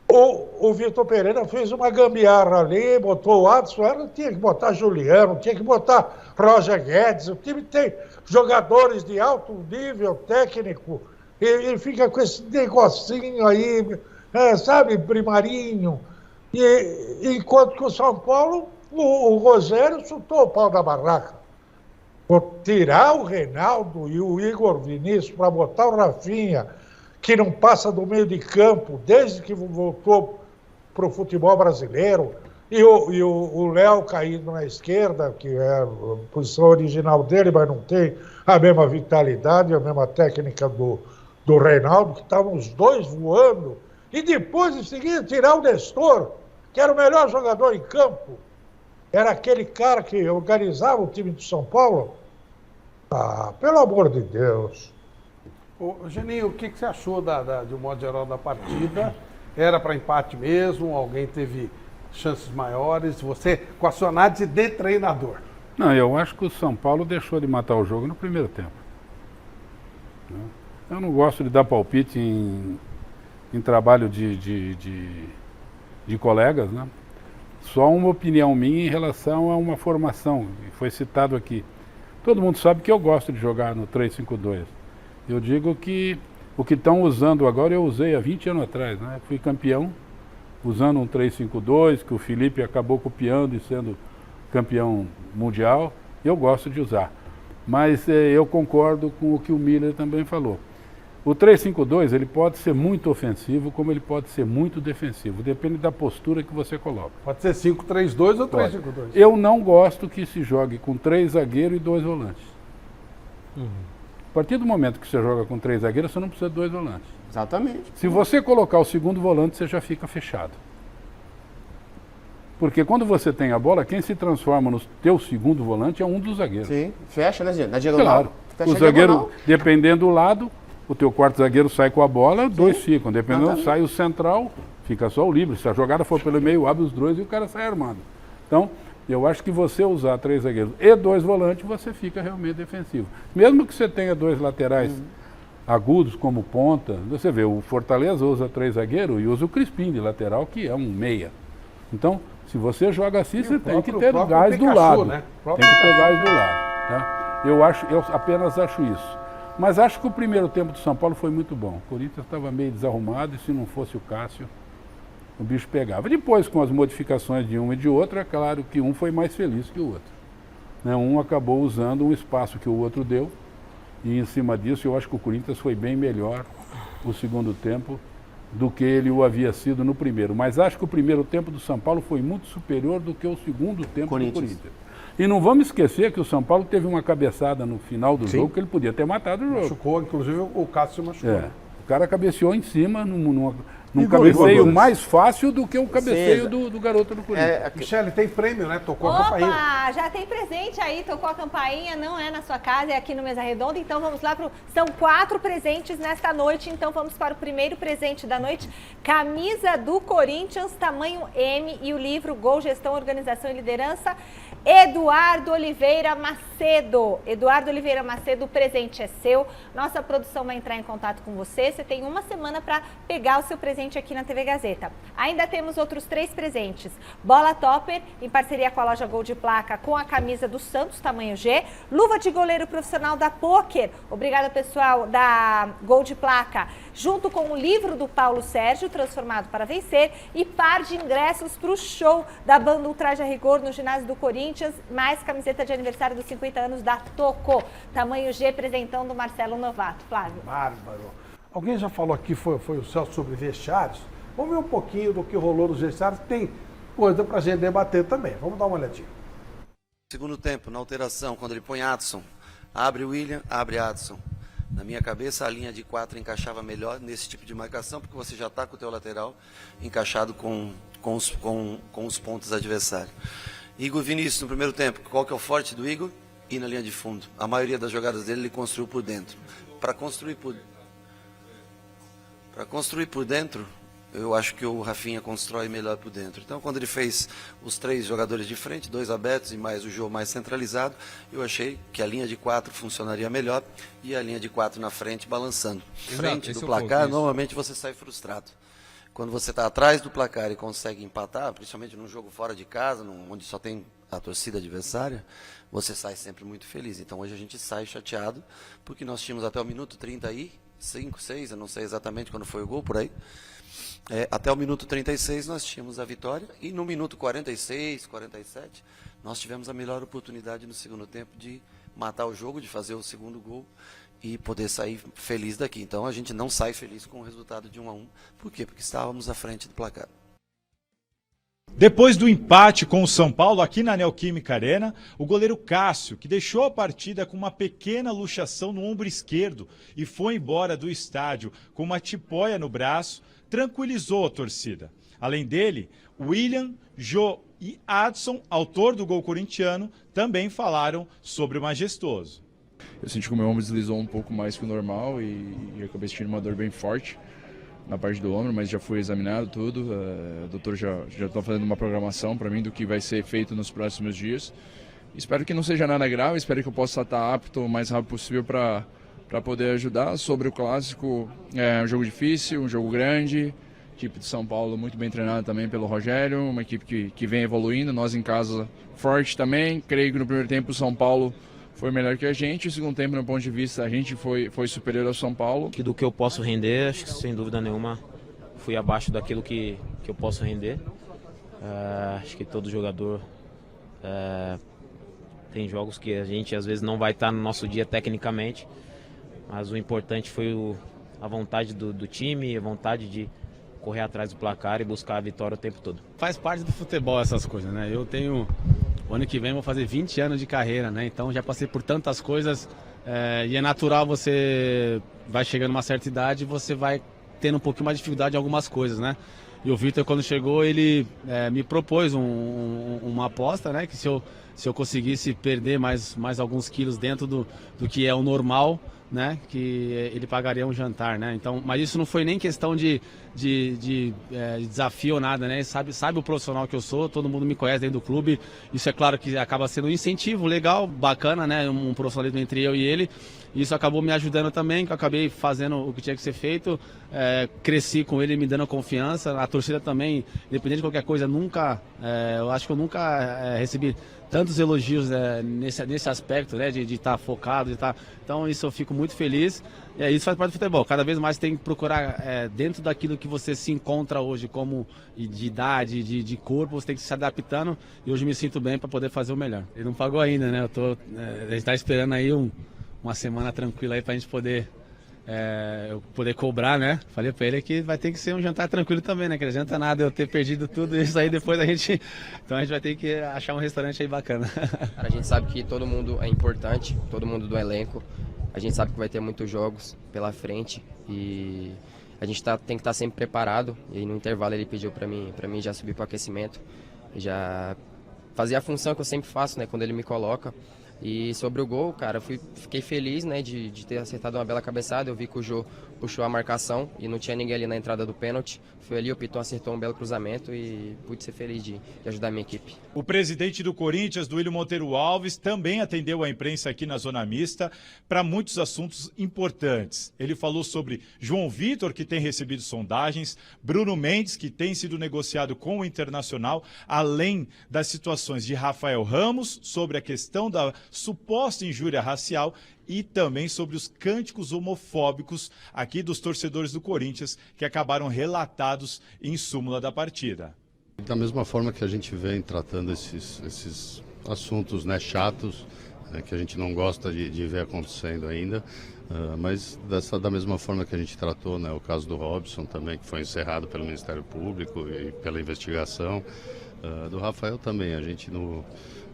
o Vitor Pereira fez uma gambiarra ali, botou o Adson, tinha que botar Juliano, tinha que botar Roger Guedes. O time tem jogadores de alto nível técnico e fica com esse negocinho aí, sabe, primarinho. Enquanto que o São Paulo, o Rogério chutou o pau da barraca. Por tirar o Reinaldo e o Igor Vinícius para botar o Rafinha, que não passa do meio de campo desde que voltou para o futebol brasileiro, e o Léo caído na esquerda, que é a posição original dele, mas não tem a mesma vitalidade, a mesma técnica do Reinaldo, que estavam os 2 voando. E depois, em seguida, tirar o Nestor, que era o melhor jogador em campo. Era aquele cara que organizava o time do São Paulo. Pelo amor de Deus. Geninho, o que você achou, de um modo geral, da partida? Era para empate mesmo? Alguém teve chances maiores? Você, com a sua análise de treinador. Não, eu acho que o São Paulo deixou de matar o jogo no primeiro tempo. Eu não gosto de dar palpite em trabalho de colegas, né? Só uma opinião minha em relação a uma formação, que foi citado aqui. Todo mundo sabe que eu gosto de jogar no 3-5-2. Eu digo que o que estão usando agora, eu usei há 20 anos atrás, né? Fui campeão usando um 3-5-2, que o Felipe acabou copiando e sendo campeão mundial. Eu gosto de usar. Mas eu concordo com o que o Miller também falou. O 3-5-2 ele pode ser muito ofensivo, como ele pode ser muito defensivo. Depende da postura que você coloca. Pode ser 5-3-2 ou 3-5-2. Eu não gosto que se jogue com 3 zagueiros e 2 volantes. A partir do momento que você joga com 3 zagueiros, você não precisa de 2 volantes. Exatamente. Se você colocar o segundo volante, você já fica fechado. Porque quando você tem a bola, quem se transforma no teu segundo volante é um dos zagueiros. Sim, fecha, né, na diagonal. Claro. Fecha O a zagueiro, diagonal. dependendo do lado, o teu quarto zagueiro sai com a bola, 2 ficam. Dependendo, sai o central, fica só o livre. Se a jogada for pelo meio, abre os 2 e o cara sai armado. Então, eu acho que você usar 3 zagueiros e 2 volantes, você fica realmente defensivo. Mesmo que você tenha 2 laterais agudos como ponta, você vê, o Fortaleza usa 3 zagueiros e usa o Crispim de lateral, que é um meia. Então, se você joga assim, você tem que ter gás do lado. Né? Tem que ter gás do lado. Tá? Eu apenas acho isso. Mas acho que o primeiro tempo do São Paulo foi muito bom. O Corinthians estava meio desarrumado e se não fosse o Cássio, o bicho pegava. Depois, com as modificações de um e de outro, é claro que um foi mais feliz que o outro. Né? Um acabou usando um espaço que o outro deu e em cima disso eu acho que o Corinthians foi bem melhor o segundo tempo do que ele o havia sido no primeiro. Mas acho que o primeiro tempo do São Paulo foi muito superior do que o segundo tempo do Corinthians. E não vamos esquecer que o São Paulo teve uma cabeçada no final do jogo que ele podia ter matado o jogo. Machucou, inclusive o Cássio se machucou. O cara cabeceou em cima num cabeceio mais fácil do que o cabeceio do garoto do Corinthians. Michele, tem prêmio, né? Tocou a campainha. Opa, já tem presente aí, tocou a campainha, não é na sua casa, é aqui no Mesa Redonda, então vamos lá são 4 presentes nesta noite, então vamos para o primeiro presente da noite, camisa do Corinthians, tamanho M e o livro Gol, Gestão, Organização e Liderança, Eduardo Oliveira Macedo. Eduardo Oliveira Macedo, o presente é seu. Nossa produção vai entrar em contato com você. Você tem uma semana para pegar o seu presente aqui na TV Gazeta. Ainda temos outros 3 presentes. Bola Topper, em parceria com a loja Gol de Placa, com a camisa do Santos, tamanho G. Luva de goleiro profissional da Poker. Obrigada, pessoal da Gol de Placa. Junto com o livro do Paulo Sérgio, Transformado para Vencer. E par de ingressos para o show da banda Ultraje a Rigor no ginásio do Corinthians. Mais camiseta de aniversário dos 50 anos da Toco. Tamanho G, presentão do Marcelo Novato. Flávio. Bárbaro. Alguém já falou aqui, foi o Celso, sobre vestiários. Vamos ver um pouquinho do que rolou nos vestiários. Tem coisa pra gente debater também. Vamos dar uma olhadinha. Segundo tempo, na alteração, quando ele põe Adson, abre William, abre Adson. Na minha cabeça, a linha de 4 encaixava melhor nesse tipo de marcação, porque você já está com o teu lateral encaixado com os pontos adversários. Igor Vinícius, no primeiro tempo, qual que é o forte do Igor? Ir na linha de fundo. A maioria das jogadas dele, ele construiu por dentro. Para construir por dentro, eu acho que o Rafinha constrói melhor por dentro. Então, quando ele fez os 3 jogadores de frente, 2 abertos e mais o jogo mais centralizado, eu achei que a linha de 4 funcionaria melhor e a linha de 4 na frente balançando. Frente do placar, normalmente você sai frustrado. Quando você está atrás do placar e consegue empatar, principalmente num jogo fora de casa, onde só tem a torcida adversária, você sai sempre muito feliz. Então hoje a gente sai chateado, porque nós tínhamos até o minuto 35, 6, eu não sei exatamente quando foi o gol, por aí. Até o minuto 36 nós tínhamos a vitória, e no minuto 46, 47, nós tivemos a melhor oportunidade no segundo tempo de matar o jogo, de fazer o segundo gol, e poder sair feliz daqui. Então a gente não sai feliz com o resultado de 1-1. Por quê? Porque estávamos à frente do placar. Depois do empate com o São Paulo aqui na Neoquímica Arena, o goleiro Cássio, que deixou a partida com uma pequena luxação no ombro esquerdo e foi embora do estádio com uma tipóia no braço, tranquilizou a torcida. Além dele, William, Jô e Adson, autor do gol corintiano, também falaram sobre o majestoso. Eu senti que o meu ombro deslizou um pouco mais que o normal e acabei sentindo uma dor bem forte na parte do ombro, mas já fui examinado tudo. O doutor já está fazendo uma programação para mim do que vai ser feito nos próximos dias. Espero que não seja nada grave, espero que eu possa estar apto o mais rápido possível para poder ajudar. Sobre o clássico, é um jogo difícil, um jogo grande, equipe de São Paulo muito bem treinada também pelo Rogério, uma equipe que vem evoluindo, nós em casa forte também. Creio que no primeiro tempo o São Paulo foi melhor que a gente, o segundo tempo, no ponto de vista, a gente foi superior ao São Paulo. Do que eu posso render, acho que sem dúvida nenhuma fui abaixo daquilo que eu posso render. Acho que todo jogador tem jogos que a gente às vezes não vai estar no nosso dia tecnicamente, mas o importante foi a vontade do time, a vontade de correr atrás do placar e buscar a vitória o tempo todo. Faz parte do futebol essas coisas, né? O ano que vem vou fazer 20 anos de carreira, né? Então já passei por tantas coisas e é natural, você vai chegando uma certa idade e você vai tendo um pouquinho mais de dificuldade em algumas coisas, né? E o Vitor, quando chegou, ele me propôs uma aposta, né? Que se eu conseguisse perder mais alguns quilos dentro do que é o normal, né, que ele pagaria um jantar, né? Então, mas isso não foi nem questão de desafio ou nada, né? Sabe o profissional que eu sou, todo mundo me conhece dentro do clube. Isso é claro que acaba sendo um incentivo legal, bacana, né? Um profissionalismo entre eu e ele. Isso acabou me ajudando também, que eu acabei fazendo o que tinha que ser feito. Cresci com ele, me dando confiança. A torcida também, independente de qualquer coisa, eu acho que eu nunca recebi tantos elogios nesse aspecto, né, de estar focado, então isso eu fico muito feliz. Isso faz parte do futebol. Cada vez mais tem que procurar dentro daquilo que você se encontra hoje, como de idade, de corpo, você tem que se adaptando, e hoje me sinto bem para poder fazer o melhor. Ele não pagou ainda, né? A gente está esperando aí uma semana tranquila aí para a gente poder eu poder cobrar, né? Falei pra ele que vai ter que ser um jantar tranquilo também, né? Que não adianta nada eu ter perdido tudo isso aí depois então a gente vai ter que achar um restaurante aí bacana. A gente sabe que todo mundo é importante, todo mundo do elenco. A gente sabe que vai ter muitos jogos pela frente e a gente tem que estar sempre preparado. E no intervalo ele pediu pra mim já subir pro aquecimento, já fazer a função que eu sempre faço, né? Quando ele me coloca. E sobre o gol, cara, fiquei feliz, né, de ter acertado uma bela cabeçada. Eu vi que o Jô puxou a marcação e não tinha ninguém ali na entrada do pênalti. Foi ali, o Piton acertou um belo cruzamento e pude ser feliz de ajudar a minha equipe. O presidente do Corinthians, Duílio Monteiro Alves, também atendeu a imprensa aqui na Zona Mista para muitos assuntos importantes. Ele falou sobre João Vitor, que tem recebido sondagens, Bruno Mendes, que tem sido negociado com o Internacional, além das situações de Rafael Ramos, sobre a questão da suposta injúria racial e também sobre os cânticos homofóbicos aqui dos torcedores do Corinthians que acabaram relatados em súmula da partida. Da mesma forma que a gente vem tratando esses assuntos, né, chatos, né, que a gente não gosta de ver acontecendo ainda, mas da mesma forma que a gente tratou, né, o caso do Robson também, que foi encerrado pelo Ministério Público e pela investigação, do Rafael também, a gente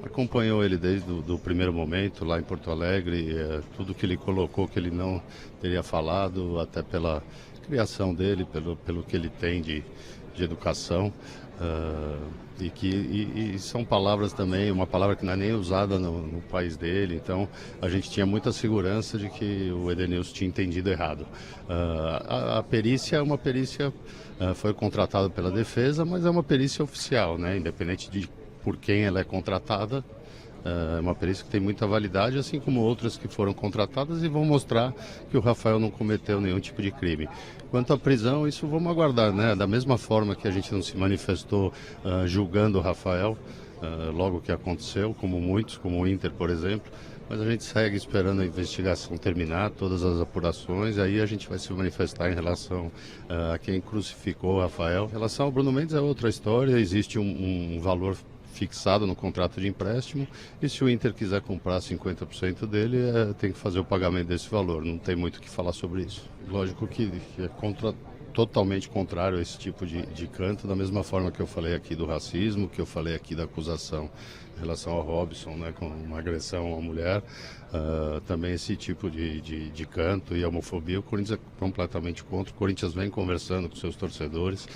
acompanhou ele desde o primeiro momento lá em Porto Alegre, tudo que ele colocou que ele não teria falado, até pela criação dele, pelo que ele tem de educação, e são palavras também, uma palavra que não é nem usada no país dele, então a gente tinha muita segurança de que o Edenilson tinha entendido errado. A perícia é uma perícia, foi contratada pela defesa, mas é uma perícia oficial, né? Independente de por quem ela é contratada, é uma perícia que tem muita validade, assim como outras que foram contratadas e vão mostrar que o Rafael não cometeu nenhum tipo de crime. Quanto à prisão, isso vamos aguardar, né? Da mesma forma que a gente não se manifestou julgando o Rafael, logo que aconteceu, como muitos, como o Inter, por exemplo, mas a gente segue esperando a investigação terminar, todas as apurações, e aí a gente vai se manifestar em relação a quem crucificou o Rafael. Em relação ao Bruno Mendes é outra história, existe um valor fixado no contrato de empréstimo, e se o Inter quiser comprar 50% dele, tem que fazer o pagamento desse valor, não tem muito o que falar sobre isso. Lógico que é totalmente contrário a esse tipo de canto, da mesma forma que eu falei aqui do racismo, que eu falei aqui da acusação em relação ao Robson, né, com uma agressão a uma mulher, também esse tipo de canto e homofobia, o Corinthians é completamente contra. O Corinthians vem conversando com seus torcedores,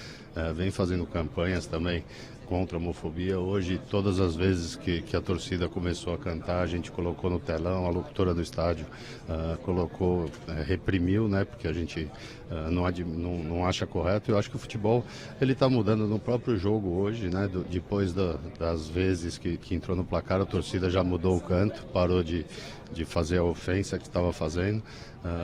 vem fazendo campanhas também contra a homofobia. Hoje, todas as vezes que a torcida começou a cantar, a gente colocou no telão, a locutora do estádio reprimiu, né, porque a gente não acha correto. Eu acho que o futebol ele está mudando no próprio jogo hoje, né, depois das vezes que entrou no placar, a torcida já mudou o canto, parou de fazer a ofensa que estava fazendo,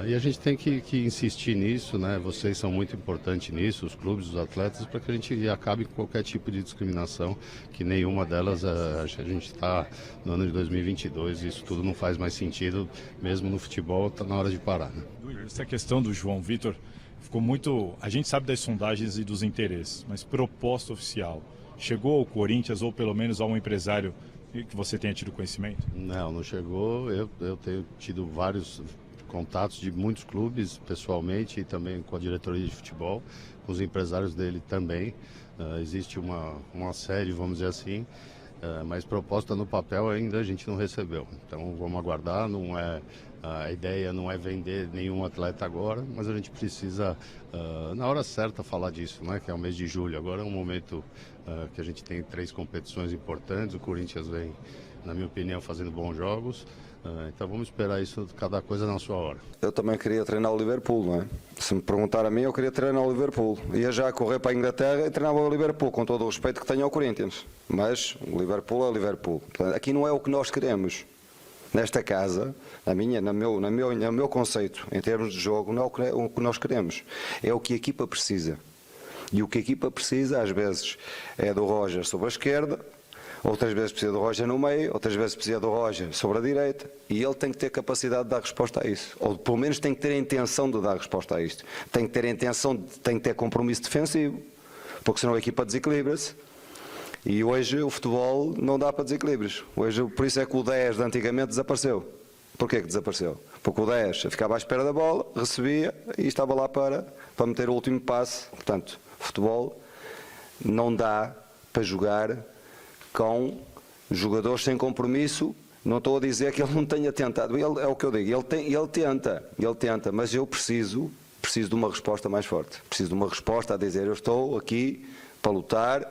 e a gente tem que insistir nisso, né? Vocês são muito importantes nisso, os clubes, os atletas, para que a gente acabe com qualquer tipo de discriminação, que nenhuma delas, a gente está no ano de 2022 e isso tudo não faz mais sentido, mesmo no futebol, está na hora de parar, né? Essa questão do João Vitor ficou muito... A gente sabe das sondagens e dos interesses, mas proposta oficial chegou ao Corinthians ou pelo menos a um empresário que você tenha tido conhecimento? Não chegou. Eu tenho tido vários contatos de muitos clubes, pessoalmente, e também com a diretoria de futebol, com os empresários dele também. Existe uma série, vamos dizer assim, mas proposta no papel ainda a gente não recebeu. Então vamos aguardar, a ideia não é vender nenhum atleta agora, mas a gente precisa, na hora certa, falar disso, né? Que é o mês de julho. Agora é um momento que a gente tem 3 competições importantes, o Corinthians vem, na minha opinião, fazendo bons jogos. Então vamos esperar isso, cada coisa na sua hora. Eu também queria treinar o Liverpool, não é? Se me perguntar a mim, eu queria treinar o Liverpool. Ia já correr para a Inglaterra e treinava o Liverpool, com todo o respeito que tenho ao Corinthians. Mas o Liverpool é o Liverpool. Portanto, aqui não é o que nós queremos. Nesta casa, no meu conceito, em termos de jogo, não é o que nós queremos. É o que a equipa precisa. E o que a equipa precisa, às vezes, é do Roger sobre a esquerda, outras vezes precisa do Roger no meio, outras vezes precisa do Roger sobre a direita, e ele tem que ter capacidade de dar resposta a isso. Ou pelo menos tem que ter a intenção de dar resposta a isto. Tem que ter a intenção, tem que ter compromisso defensivo, porque senão a equipa desequilibra-se. E hoje o futebol não dá para desequilíbrios. Hoje, por isso é que o 10 de antigamente desapareceu. Porquê que desapareceu? Porque o 10 ficava à espera da bola, recebia e estava lá para meter o último passe. Portanto, futebol não dá para jogar com jogadores sem compromisso. Não estou a dizer que ele não tenha tentado, é o que eu digo, ele tenta, mas eu preciso de uma resposta mais forte, preciso de uma resposta a dizer, eu estou aqui para lutar,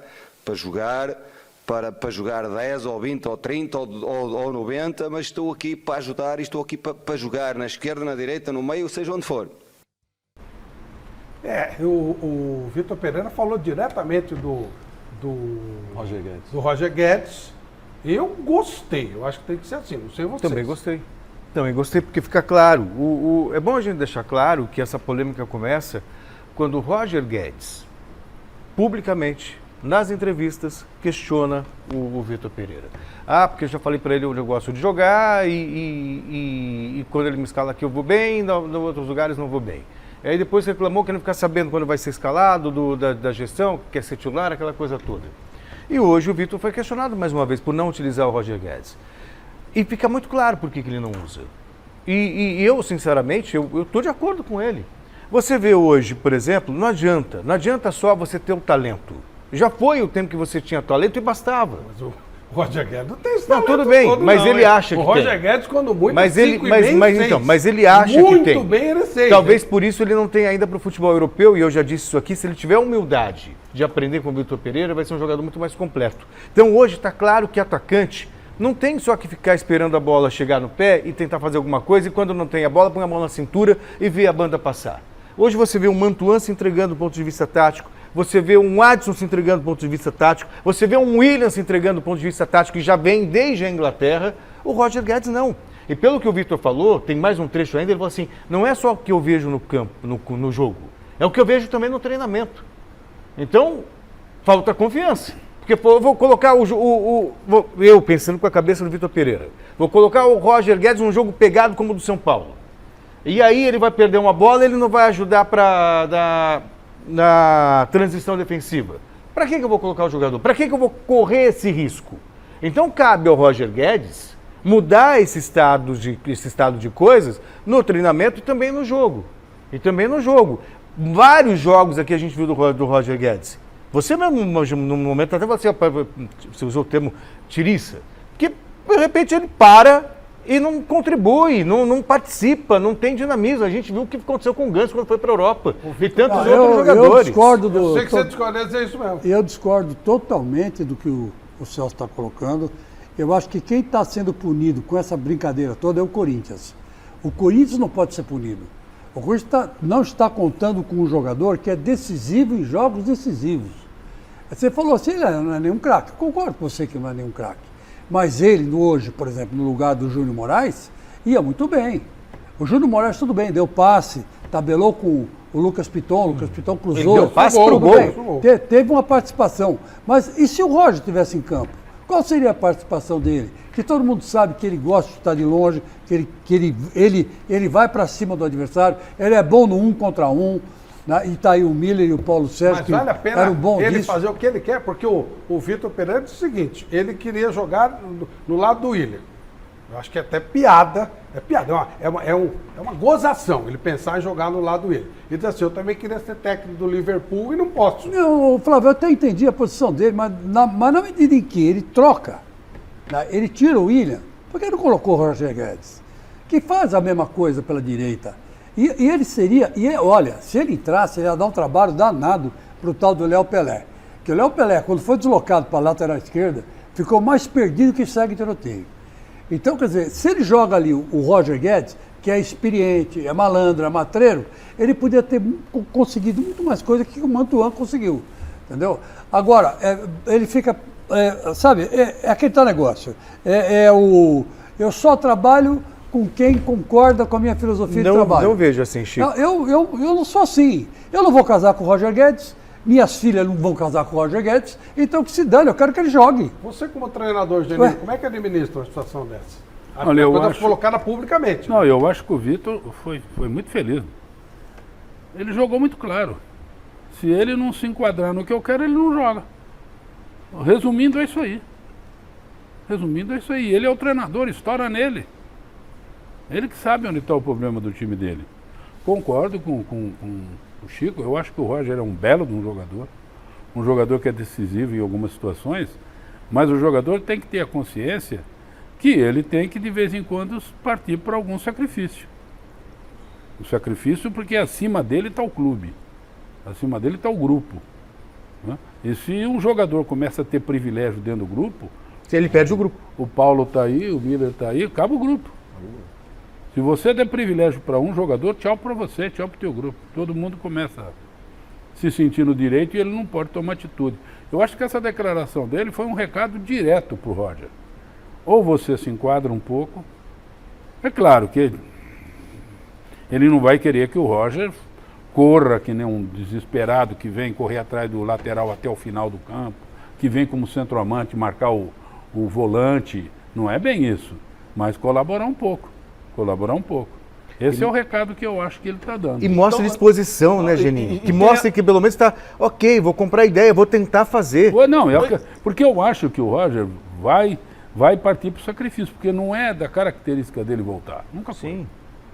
para jogar, para jogar 10 ou 20 ou 30 ou 90, mas estou aqui para ajudar e estou aqui para jogar na esquerda, na direita, no meio, seja onde for. O Vitor Pereira falou diretamente do Roger Guedes. Eu gostei, eu acho que tem que ser assim, não sei vocês. Também gostei, porque fica claro. É bom a gente deixar claro que essa polêmica começa quando o Roger Guedes, publicamente, nas entrevistas, questiona o Vitor Pereira. Porque eu já falei para ele onde eu gosto de jogar e quando ele me escala aqui eu vou bem, em outros lugares não vou bem. Aí depois reclamou que não ficar sabendo quando vai ser escalado, da gestão, que quer ser titular, aquela coisa toda. E hoje o Vitor foi questionado mais uma vez por não utilizar o Roger Guedes. E fica muito claro por que ele não usa. E eu, sinceramente, eu estou de acordo com ele. Você vê hoje, por exemplo, não adianta só você ter o talento. Já foi o tempo que você tinha talento e bastava. Mas o Roger Guedes não tem esse talento. Não, tudo bem, todo, mas não, ele acha que o Roger Guedes, quando muito, mas ele acha muito que tem. Muito bem ele sei. Talvez por isso ele não tenha ainda para o futebol europeu, e eu já disse isso aqui, se ele tiver humildade de aprender com o Vitor Pereira, vai ser um jogador muito mais completo. Então hoje está claro que atacante não tem só que ficar esperando a bola chegar no pé e tentar fazer alguma coisa, e quando não tem a bola, põe a mão na cintura e vê a banda passar. Hoje você vê um Mantuan se entregando do ponto de vista tático, você vê um Adson se entregando do ponto de vista tático, você vê um William se entregando do ponto de vista tático, que já vem desde a Inglaterra. O Roger Guedes não. E pelo que o Vitor falou, tem mais um trecho ainda, ele falou assim, não é só o que eu vejo no campo, no jogo, é o que eu vejo também no treinamento. Então, falta confiança. Porque eu vou colocar eu pensando com a cabeça do Vitor Pereira, vou colocar o Roger Guedes num jogo pegado como o do São Paulo. E aí ele vai perder uma bola, ele não vai ajudar na transição defensiva. Para que eu vou colocar o jogador? Para que eu vou correr esse risco? Então cabe ao Roger Guedes mudar esse estado de coisas no treinamento e também no jogo. Vários jogos aqui a gente viu do Roger Guedes. Você mesmo, no momento, até você usou o termo tiriça, que de repente ele para e não contribui, não participa, não tem dinamismo. A gente viu o que aconteceu com o Ganso quando foi para a Europa e tantos outros jogadores. Eu discordo eu sei que você discorda, é isso mesmo. Eu discordo totalmente do que o Celso está colocando. Eu acho que quem está sendo punido com essa brincadeira toda é o Corinthians. O Corinthians não pode ser punido. O Corinthians não está contando com um jogador que é decisivo em jogos decisivos. Você falou assim, não é nenhum craque. Concordo com você que não é nenhum craque. Mas ele, hoje, por exemplo, no lugar do Júnior Moraes, ia muito bem. O Júnior Moraes, tudo bem, deu passe, tabelou com o Lucas Piton cruzou. Ele deu passe para o gol. Teve uma participação. Mas e se o Roger estivesse em campo? Qual seria a participação dele? Que todo mundo sabe que ele gosta de estar de longe, que ele vai para cima do adversário, ele é bom no 1 contra 1. E está aí o Miller e o Paulo Sérgio, mas vale a pena era um bom ele disso. fazer o que ele quer, porque o Vitor Pereira disse o seguinte, ele queria jogar no lado do William. Eu acho que é até piada. É piada, é uma gozação ele pensar em jogar no lado dele. Ele diz assim, eu também queria ser técnico do Liverpool e não posso. Não, Flávio, eu até entendi a posição dele, mas na medida em que ele troca, né, ele tira o William, por que não colocou o Roger Guedes? Que faz a mesma coisa pela direita. E ele seria, olha, se ele entrasse, ele ia dar um trabalho danado para o tal do Léo Pelé. Porque o Léo Pelé, quando foi deslocado para a lateral esquerda, ficou mais perdido que segue tiroteio. Então, quer dizer, se ele joga ali o Roger Guedes, que é experiente, é malandro, é matreiro, ele podia ter conseguido muito mais coisa que o Mantuan conseguiu, entendeu? Agora, ele fica, sabe, é aquele tal negócio, eu só trabalho com quem concorda com a minha filosofia de trabalho. Não vejo assim, Chico. Eu não sou assim, eu não vou casar com o Roger Guedes, minhas filhas não vão casar com o Roger Guedes, então que se dane, eu quero que ele jogue. Você como treinador, Geninho, como é que administra uma situação dessa? Olha, eu coisa acho... colocada publicamente. Não, eu acho que o Vitor foi muito feliz. Ele jogou muito claro. Se ele não se enquadrar no que eu quero, ele não joga. Resumindo, é isso aí. Ele é o treinador, estoura nele. Ele que sabe onde está o problema do time dele. Concordo com o Chico, eu acho que o Roger é um belo de um jogador que é decisivo em algumas situações, mas o jogador tem que ter a consciência que ele tem que de vez em quando partir para algum sacrifício. O sacrifício porque acima dele está o clube, acima dele está o grupo, né? E se um jogador começa a ter privilégio dentro do grupo... Se ele perde o grupo. O Paulo está aí, o Miller está aí, acaba o grupo. Se você der privilégio para um jogador, tchau para você, tchau para o teu grupo. Todo mundo começa a se sentir no direito e ele não pode tomar atitude. Eu acho que essa declaração dele foi um recado direto para o Roger. Ou você se enquadra um pouco. É claro que ele não vai querer que o Roger corra que nem um desesperado que vem correr atrás do lateral até o final do campo, que vem como centroavante marcar o volante. Não é bem isso, mas colaborar um pouco. Esse é o recado que eu acho que ele está dando. E mostra disposição, né, Geninho? Que mostra que pelo menos está, ok, vou comprar ideia, vou tentar fazer. Não, porque eu acho que o Roger vai partir para o sacrifício, porque não é da característica dele voltar. Nunca foi. Sim.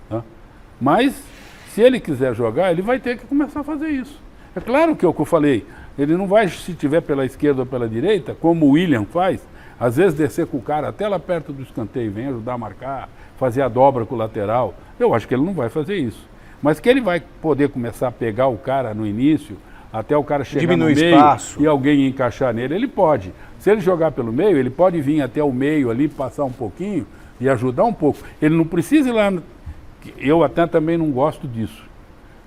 Né? Mas, se ele quiser jogar, ele vai ter que começar a fazer isso. É claro que é o que eu falei, ele não vai, se tiver pela esquerda ou pela direita, como o William faz, às vezes descer com o cara até lá perto do escanteio, vem ajudar a marcar, fazer a dobra com o lateral. Eu acho que ele não vai fazer isso. Mas que ele vai poder começar a pegar o cara no início, até o cara chegar no meio e alguém encaixar nele, ele pode. Se ele jogar pelo meio, ele pode vir até o meio ali, passar um pouquinho e ajudar um pouco. Ele não precisa ir lá... Eu até também não gosto disso.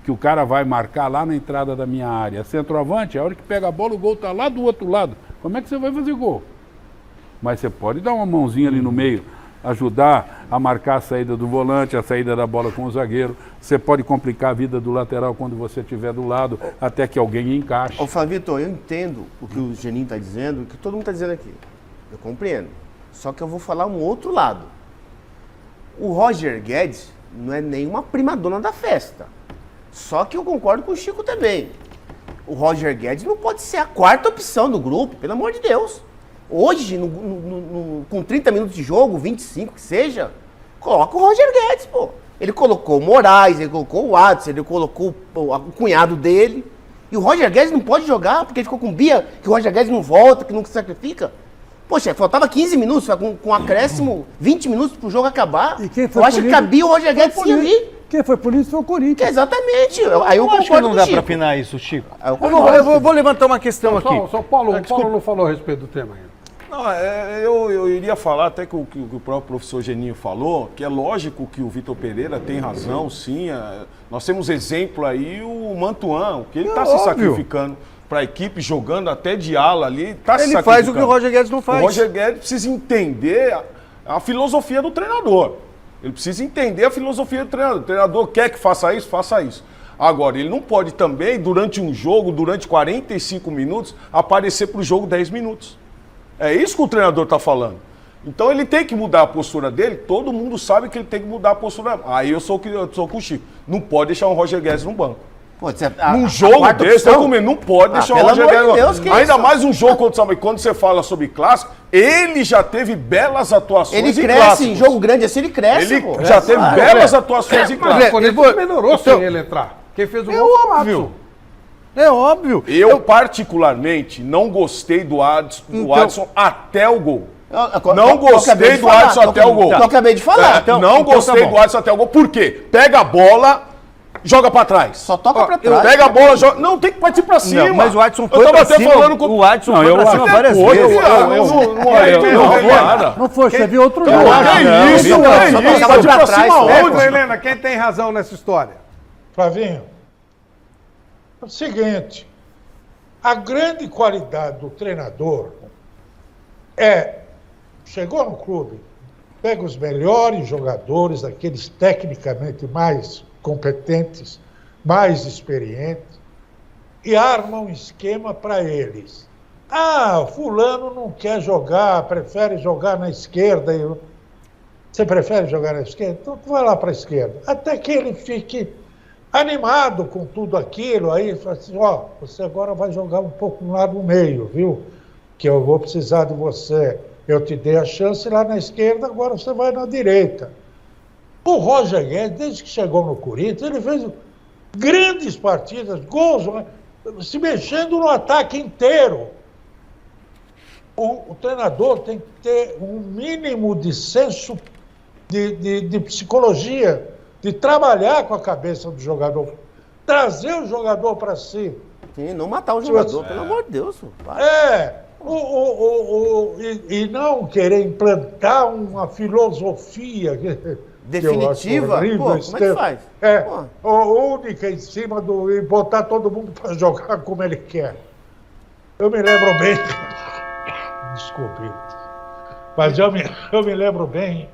Que o cara vai marcar lá na entrada da minha área. Centroavante, a hora que pega a bola, o gol está lá do outro lado. Como é que você vai fazer gol? Mas você pode dar uma mãozinha ali no meio, ajudar a marcar a saída do volante, a saída da bola com o zagueiro. Você pode complicar a vida do lateral quando você estiver do lado, até que alguém encaixe. Ô Flavito, eu entendo o que o Geninho está dizendo, o que todo mundo está dizendo aqui. Eu compreendo. Só que eu vou falar um outro lado. O Roger Guedes não é nenhuma primadona da festa. Só que eu concordo com o Chico também. O Roger Guedes não pode ser a quarta opção do grupo, pelo amor de Deus. Hoje, com 30 minutos de jogo, 25 que seja, coloca o Roger Guedes, pô. Ele colocou o Moraes, ele colocou o Adson, ele colocou o cunhado dele. E o Roger Guedes não pode jogar, porque ele ficou com Bia, que o Roger Guedes não volta, que não se sacrifica. Poxa, faltava 15 minutos, com acréscimo, 20 minutos pro jogo acabar. Eu acho que cabia o Roger Guedes sim ali. Quem foi por isso foi o Corinthians. Exatamente. Aí eu acho que não dá para afinar isso, Chico. Eu vou levantar uma questão aqui. O Paulo não falou a respeito do tema ainda. Não, eu iria falar até que o próprio professor Geninho falou, que é lógico que o Vitor Pereira tem razão, sim. Nós temos exemplo aí, o Mantuan, que ele está se sacrificando para a equipe, jogando até de ala ali. Ele faz o que o Roger Guedes não faz. O Roger Guedes precisa entender a filosofia do treinador. Ele precisa entender a filosofia do treinador. O treinador quer que faça isso, faça isso. Agora, ele não pode também, durante um jogo, durante 45 minutos, aparecer para o jogo 10 minutos. É isso que o treinador está falando. Então ele tem que mudar a postura dele, todo mundo sabe que ele tem que mudar a postura. Aí eu sou com o Chico. Não pode deixar o Roger Guedes no banco. Num jogo desse, não pode deixar o Roger Guedes. Ainda mais um jogo contra o São Paulo. Quando você fala sobre clássico, ele já teve belas atuações ele em cresce clássicos. em jogo grande assim, ele cresce. Ele já teve belas atuações em Mas clássicos. o Corinthians melhorou sem ele entrar. Quem fez o gol foi o Adson. É óbvio. Eu, particularmente, não gostei do Adson até o gol. Não gostei do Adson até o gol. Eu acabei de falar. Não gostei do Adson até o gol. Por quê? Pega a bola, joga pra trás. Só toca pra trás. Pega a bola, joga... Não, tem que partir pra cima. Não, mas o Adson foi pra cima. O Adson foi pra cima várias vezes. Não foi, você viu outro jogo. Que isso, partir pra cima onde? Helena, quem tem razão nessa história? Flavinho, é o seguinte, a grande qualidade do treinador chegou no clube, pega os melhores jogadores, aqueles tecnicamente mais competentes, mais experientes, e arma um esquema para eles. Fulano não quer jogar, prefere jogar na esquerda. Você prefere jogar na esquerda? Então vai lá para a esquerda. Até que ele fique animado com tudo aquilo, aí fala assim, você agora vai jogar um pouco lá no meio, viu? Que eu vou precisar de você. Eu te dei a chance lá na esquerda, agora você vai na direita. O Roger Guedes, desde que chegou no Corinthians, ele fez grandes partidas, gols, se mexendo no ataque inteiro. O treinador tem que ter um mínimo de senso de psicologia, de trabalhar com a cabeça do jogador, trazer o jogador para si. Sim, não matar o jogador, pelo amor de Deus. E não querer implantar uma filosofia definitiva? Como é que faz? Única em cima e botar todo mundo para jogar como ele quer. Eu me lembro bem, desculpe, mas eu me lembro bem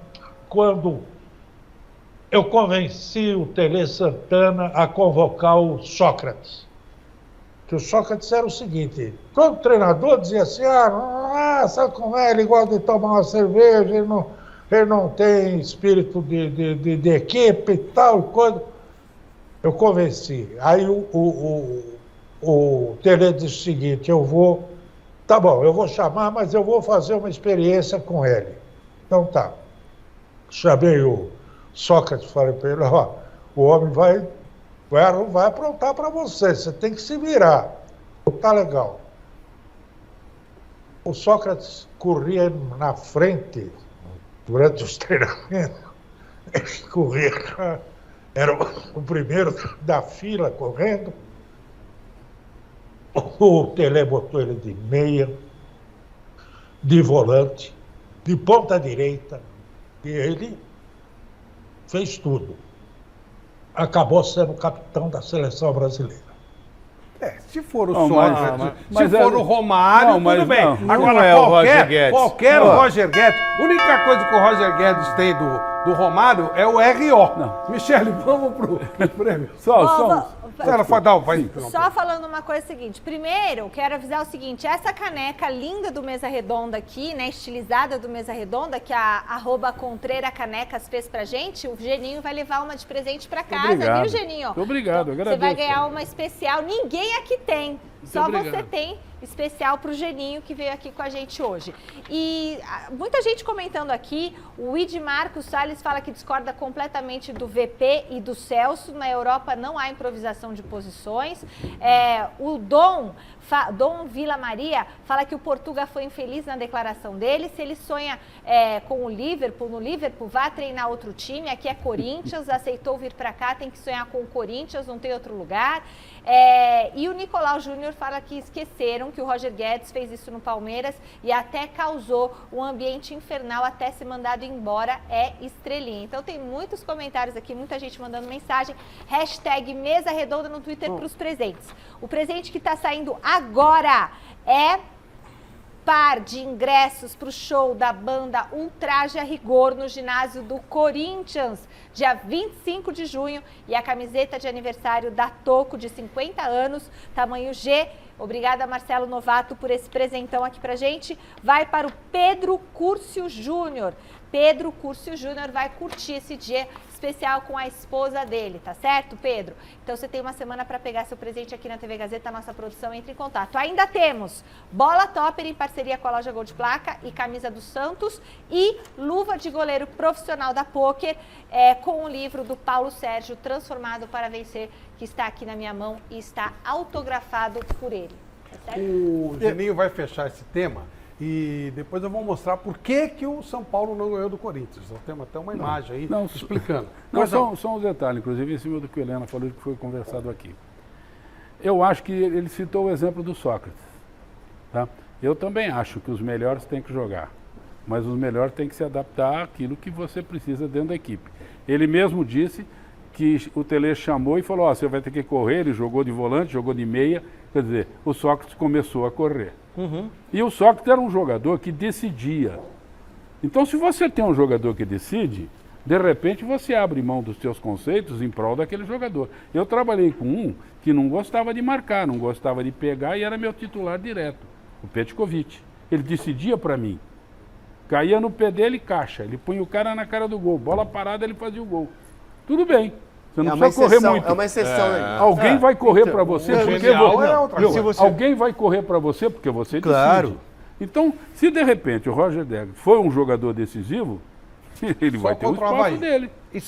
quando eu convenci o Tele Santana a convocar o Sócrates. Que o Sócrates era o seguinte, todo treinador dizia assim, sabe como é, ele gosta de tomar uma cerveja, ele não tem espírito de equipe e tal, coisa. Eu convenci. Aí o Tele disse o seguinte, eu vou chamar, mas eu vou fazer uma experiência com ele. Então tá. Chamei o Sócrates, falei para ele, o homem vai aprontar para você tem que se virar. Tá legal. O Sócrates corria na frente durante os treinamentos. Ele corria, era o primeiro da fila correndo. O Tele botou ele de meia, de volante, de ponta direita, e ele fez tudo. Acabou sendo capitão da seleção brasileira. Se for o Sócrates, se for o Romário, tudo bem. Agora, qualquer Roger Guedes, a única coisa que o Roger Guedes tem do Romário é o RO. Michele, vamos pro prêmio. Só falando uma coisa seguinte. Primeiro, quero avisar o seguinte, essa caneca linda do Mesa Redonda aqui, né, estilizada do Mesa Redonda, que a @Contreira Canecas fez pra gente, o Geninho vai levar uma de presente pra casa, viu, Geninho? Muito obrigado, agradeço. Você vai ganhar uma especial, ninguém aqui tem, só obrigado. você tem. Especial para o Geninho, que veio aqui com a gente hoje. E muita gente comentando aqui, o Marcos Salles fala que discorda completamente do VP e do Celso. Na Europa não há improvisação de posições. O Dom Vila Maria fala que o Portuga foi infeliz na declaração dele. Se ele sonha com o Liverpool, no Liverpool, vá treinar outro time. Aqui é Corinthians, aceitou vir para cá, tem que sonhar com o Corinthians, não tem outro lugar. E o Nicolau Júnior fala que esqueceram que o Roger Guedes fez isso no Palmeiras e até causou um ambiente infernal até ser mandado embora, estrelinha. Então tem muitos comentários aqui, muita gente mandando mensagem. # Mesa Redonda no Twitter para os presentes. O presente que está saindo agora é par de ingressos para o show da banda Ultraje a Rigor no ginásio do Corinthians, dia 25 de junho, e a camiseta de aniversário da Toco, de 50 anos, tamanho G. Obrigada, Marcelo Novato, por esse presentão aqui pra gente. Vai para o Pedro Curcio Júnior. Pedro Curcio Júnior vai curtir esse dia especial com a esposa dele, tá certo, Pedro? Então você tem uma semana para pegar seu presente aqui na TV Gazeta, a nossa produção entra em contato. Ainda temos bola topper em parceria com a loja Gol de Placa e camisa do Santos e luva de goleiro profissional da Poker com o livro do Paulo Sérgio, Transformado para Vencer, que está aqui na minha mão e está autografado por ele. Tá certo? O Geninho vai fechar esse tema e depois eu vou mostrar por que o São Paulo não ganhou do Corinthians. Nós temos até uma imagem aí explicando. Não, só um detalhe, inclusive em cima do que o Helena falou, que foi conversado aqui. Eu acho que ele citou o exemplo do Sócrates. Tá? Eu também acho que os melhores têm que jogar, mas os melhores têm que se adaptar àquilo que você precisa dentro da equipe. Ele mesmo disse que o Tele chamou e falou, você vai ter que correr, ele jogou de volante, jogou de meia, quer dizer, o Sócrates começou a correr. E o Sócrates era um jogador que decidia. Então, se você tem um jogador que decide, de repente você abre mão dos seus conceitos em prol daquele jogador. Eu trabalhei com um que não gostava de marcar, não gostava de pegar e era meu titular direto, o Petkovic. Ele decidia para mim. Caía no pé dele, caixa. Ele punha o cara na cara do gol. Bola parada, ele fazia o gol. Tudo bem. Você não precisa correr muito. É uma exceção, né? Alguém vai correr para você porque você... Alguém vai correr para você porque você decide. Então, se de repente o Roger Degg foi um jogador decisivo, ele vai ter o espaço dele. E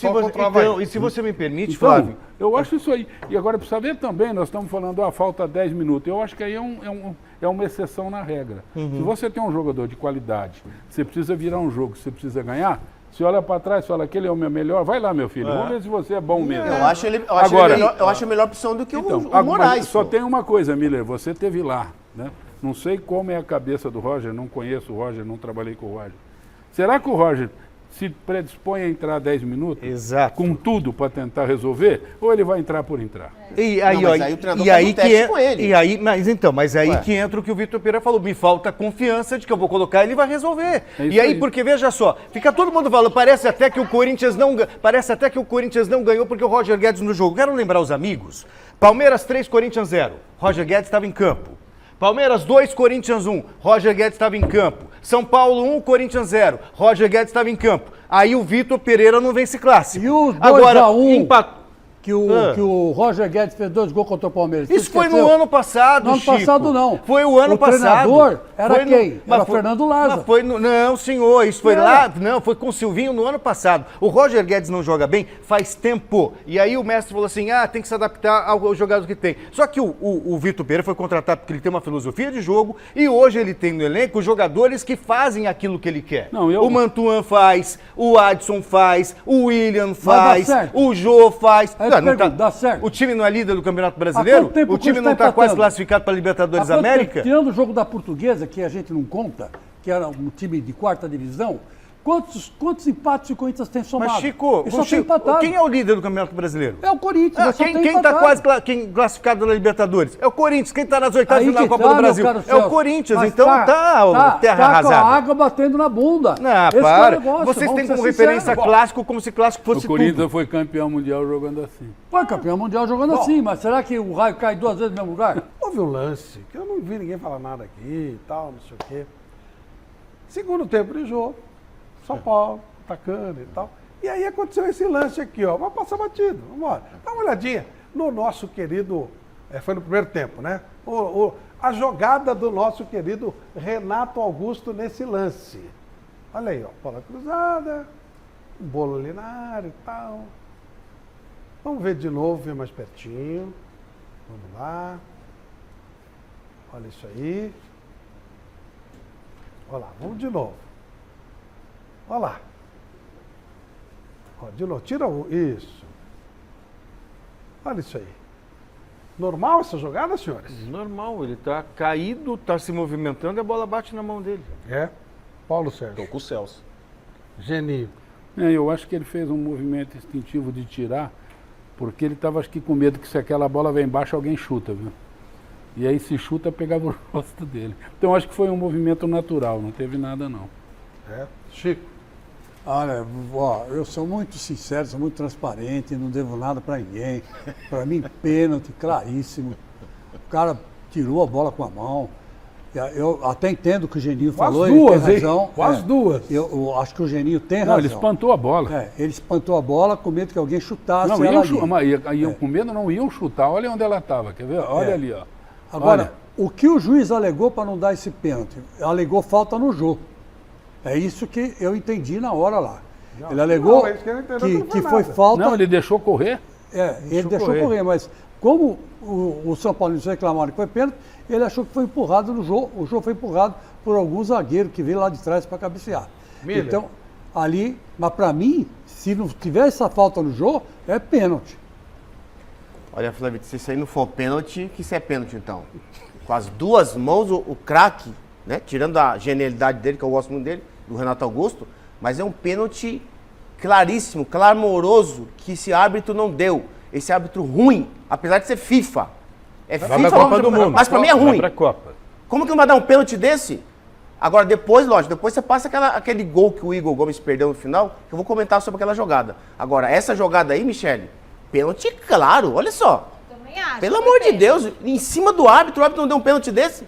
se você me permite, Flávio? Eu acho isso aí. E agora, precisa ver também, nós estamos falando, falta 10 minutos. Eu acho que aí é uma exceção na regra. Se você tem um jogador de qualidade, você precisa virar um jogo, você precisa ganhar, você olha para trás e fala, aquele é o meu melhor, vai lá, meu filho, vamos ver se você é bom mesmo. Eu acho a melhor opção do que o Moraes. Só tem uma coisa, Miller, você esteve lá, né? Não sei como é a cabeça do Roger, não conheço o Roger, não trabalhei com o Roger. Será que o Roger se predispõe a entrar 10 minutos? Exato. Com tudo para tentar resolver? Ou ele vai entrar por entrar? E aí, não, mas aí o treinador faz um teste com ele. Mas aí que entra o que o Vitor Pereira falou. Me falta confiança de que eu vou colocar, ele vai resolver. E aí, porque veja só, fica todo mundo falando, parece até que o Corinthians não ganhou porque o Roger Guedes no jogo. Quero lembrar os amigos. Palmeiras 3, Corinthians 0. Roger Guedes estava em campo. Palmeiras 2, Corinthians 1. Roger Guedes estava em campo. São Paulo 1, Corinthians 0. Roger Guedes estava em campo. Aí o Vitor Pereira não vence clássico. E o 2-1 que o Roger Guedes fez 2 gols contra o Palmeiras. Isso foi no ano passado, No ano passado não. Foi o ano passado. O treinador era quem? Era Fernando Lázaro. Não, senhor, isso foi lá, não, foi com o Silvinho no ano passado. O Roger Guedes não joga bem faz tempo. E aí o mestre falou assim, tem que se adaptar ao jogador que tem. Só que o Vitor Pereira foi contratado porque ele tem uma filosofia de jogo e hoje ele tem no elenco jogadores que fazem aquilo que ele quer. O Mantuan faz, o Adson faz, o William faz, o Jô faz. Dá certo. O time não é líder do Campeonato Brasileiro? O time não está quase classificado para a Libertadores da América? Tirando o jogo da Portuguesa, que a gente não conta, que era um time de 4ª divisão, quantos empates o Corinthians tem somado? Mas, Chico, quem é o líder do Campeonato Brasileiro? É o Corinthians. Quem está quase classificado na Libertadores? É o Corinthians. Quem está nas oitavas de final da Copa do Brasil? É o Corinthians. Mas então tá terra arrasada. Com a água batendo na bunda. Não, para. Vocês têm como referência clássico como se clássico fosse tudo. O Corinthians foi campeão mundial jogando assim. Foi campeão mundial jogando assim, mas será que o raio cai 2 vezes no mesmo lugar? Houve um lance, que eu não vi ninguém falar nada aqui e tal, não sei o quê. Segundo tempo de jogo, São Paulo, atacando e tal. E aí aconteceu esse lance aqui, ó. Vai passar batido, vamos embora. Dá uma olhadinha no nosso querido, foi no primeiro tempo, né? A jogada do nosso querido Renato Augusto nesse lance. Olha aí, ó, bola cruzada, um bolo ali na área e tal. Vamos ver de novo, ver mais pertinho. Vamos lá. Olha isso aí. Olha lá, vamos de novo. Olha lá. Ó, de novo, tira isso. Olha isso aí. Normal essa jogada, senhores? Normal, ele está caído, está se movimentando e a bola bate na mão dele. Paulo Sérgio. Estou com o Celso. Geninho. Eu acho que ele fez um movimento instintivo de tirar, porque ele estava, acho que, com medo que se aquela bola vem embaixo, alguém chuta, viu? E aí se chuta, pegava o rosto dele. Então acho que foi um movimento natural, não teve nada não. Chico. Olha, eu sou muito sincero, sou muito transparente, não devo nada para ninguém. Para mim, pênalti, claríssimo. O cara tirou a bola com a mão. Eu até entendo o que o Geninho Quase falou, duas, ele tem razão. hein? Quase duas. Eu acho que o Geninho tem Não, razão. ele espantou a bola. Ele espantou a bola com medo que alguém chutasse Não, ela iam com medo, não iam chutar. Olha onde ela estava, quer ver? Olha ali, ó. Agora, o que o juiz alegou para não dar esse pênalti? Alegou falta no jogo. É isso que eu entendi na hora lá. Ele alegou que foi falta... Não, ele deixou correr. Ele deixou correr, mas como o São Paulo reclamaram que foi pênalti, ele achou que foi empurrado no jogo. O jogo foi empurrado por algum zagueiro que veio lá de trás para cabecear. Miller. Então, ali, mas para mim, se não tiver essa falta no jogo, é pênalti. Olha, Flavio, se isso aí não for pênalti, que isso é pênalti então? Com as duas mãos, o craque, né? Tirando a genialidade dele, que eu gosto muito dele, do Renato Augusto, mas é um pênalti claríssimo, clamoroso, que esse árbitro não deu. Esse árbitro ruim, apesar de ser FIFA. É Vai FIFA, pra Copa do Mundo. mas pra mim é ruim. Vai pra Copa. Como que não vai dar um pênalti desse? Agora, depois, lógico, depois você passa aquele gol que o Igor Gomes perdeu no final, que eu vou comentar sobre aquela jogada. Agora, essa jogada aí, Michele, pênalti claro, olha só. Também acho. Pelo amor de Deus, em cima do árbitro, o árbitro não deu um pênalti desse?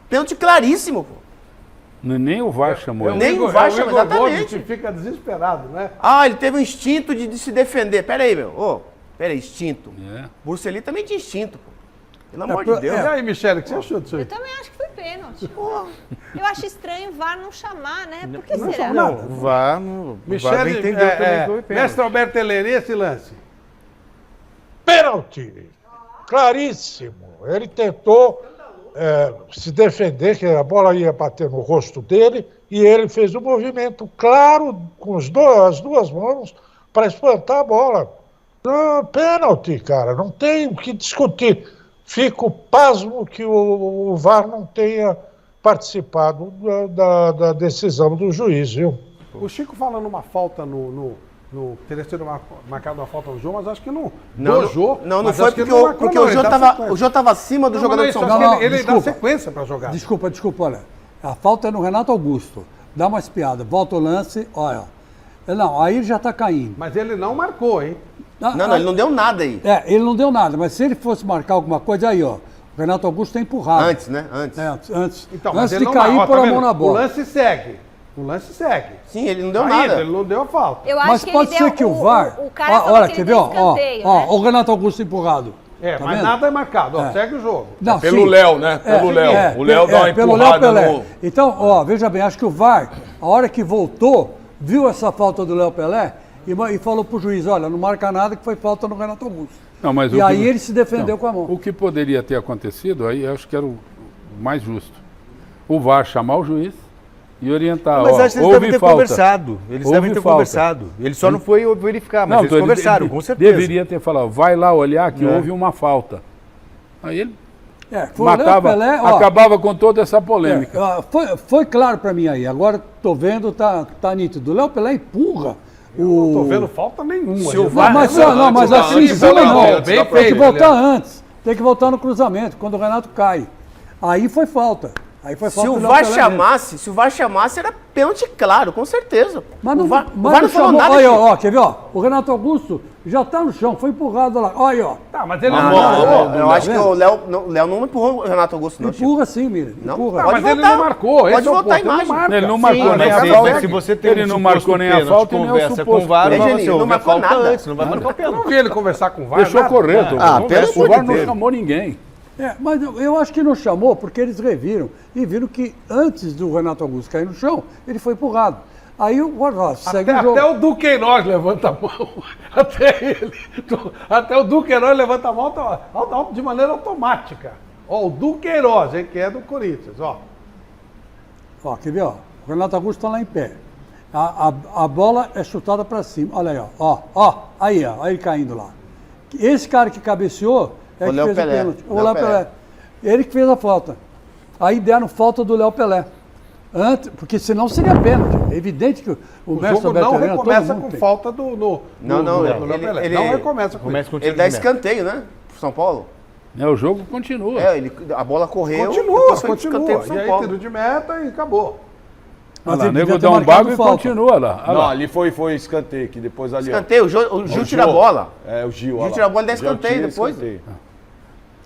Pênalti claríssimo, pô. Nem o VAR chamou ele. Nem o VAR chamou, exatamente. Que fica desesperado, né? Ah, ele teve um instinto de se defender. Pera aí, meu. Pera aí, instinto. Bruce também tinha instinto, pô. Pelo amor de Deus. E aí, Michele, o que você achou disso aí? Eu também acho que foi pênalti. Eu acho estranho o VAR não chamar, né? Por que Não será? chamou. O VAR Michele, entendeu também que foi pênalti. Mestre Alberto Helene, esse lance. Pênalti. Claríssimo. Ele tentou se defender, que a bola ia bater no rosto dele, e ele fez um movimento claro com as duas mãos para espantar a bola. Não, pênalti, cara. Não tem o que discutir. Fico pasmo que o VAR não tenha participado da decisão do juiz, viu? O Chico fala numa falta teria sido marcada uma falta no jogo, mas acho que não. Não foi porque o Jô estava acima do jogador de São Paulo. Ele dá sequência para jogar. Desculpa, olha. A falta é no Renato Augusto. Dá uma espiada, volta o lance, olha. Não, aí ele já está caindo. Mas ele não marcou, hein? Não, ele não deu nada aí. Ele não deu nada, mas se ele fosse marcar alguma coisa, aí, ó. O Renato Augusto tem empurrado. Antes, né? Antes. Então, antes de cair, pôr a mão na bola. O lance segue. Sim, ele não deu nada. Ele não deu a falta. Eu acho mas que pode ele ser deu que o VAR. O cara olha, quer ver? Né? O Renato Augusto empurrado. Tá mas vendo? Nada é marcado. Segue o jogo. Não, pelo Léo, né? Pelo Léo. O Léo dá uma empurrada no... Então, veja bem, acho que o VAR, a hora que voltou, viu essa falta do Léo Pelé e falou pro juiz, olha, não marca nada que foi falta no Renato Augusto. Não, mas e aí ele se defendeu com a mão. O que poderia ter acontecido, aí eu acho que era o mais justo. O VAR chamar o juiz e orientar. Mas acho que eles devem ter conversado. Eles devem ter conversado. Ele só não foi verificar, mas eles conversaram, com certeza. Deveria ter falado, vai lá olhar que houve uma falta. Aí ele matava, Pelé, acabava com toda essa polêmica. Foi claro para mim aí. Agora tô vendo, tá nítido. O Léo Pelé empurra. Não tô vendo falta nenhuma. Mas assim, não. Tem que voltar antes. Tem que voltar no cruzamento, quando o Renato cai. Aí foi falta. Se o VAR chamasse, era pênalti claro, com certeza. Mas o VAR não falou nada. Olha, quer ver? O Renato Augusto já tá no chão, foi empurrado lá. Olha, ó. Tá, mas ele eu acho que o Léo não empurrou o Renato Augusto, não. Empurra sim, Miriam. Empurra. Mas ele não marcou. Pode voltar a imagem. Ele não marcou nem a falta. Se você tem ele não marcou nem a falta, conversa com o VAR, não marcou nada antes, não vai marcar o pênalti. Eu não vi ele conversar com o VAR. Deixou correr. O VAR não chamou ninguém. Mas eu acho que não chamou porque eles reviram e viram que antes do Renato Augusto cair no chão, ele foi empurrado. Aí o Guardas segue o jogo. Até o Duqueiroz levanta a mão. Até o Duqueiroz levanta a mão de maneira automática. O Duqueiroz, que é do Corinthians, quer ver, O Renato Augusto está lá em pé. A bola é chutada para cima. Olha aí, Aí ele caindo lá. Esse cara que cabeceou que fez o pênalti. O Léo Pelé. Ele que fez a falta. Aí deram falta do Léo Pelé. Porque senão seria pênalti. É evidente que o mestre jogo não recomeça com falta do Léo Pelé. Ele não recomeça com isso. Ele dá escanteio, né? Pro São Paulo. O jogo continua. A bola correu. Continua. E aí tiro de meta e acabou. Mas o nego dá um bago e continua lá. Não, ali foi escanteio, que depois ali... Escanteio, o Gil tira a bola. O Gil. O Gil tira a bola e dá escanteio depois.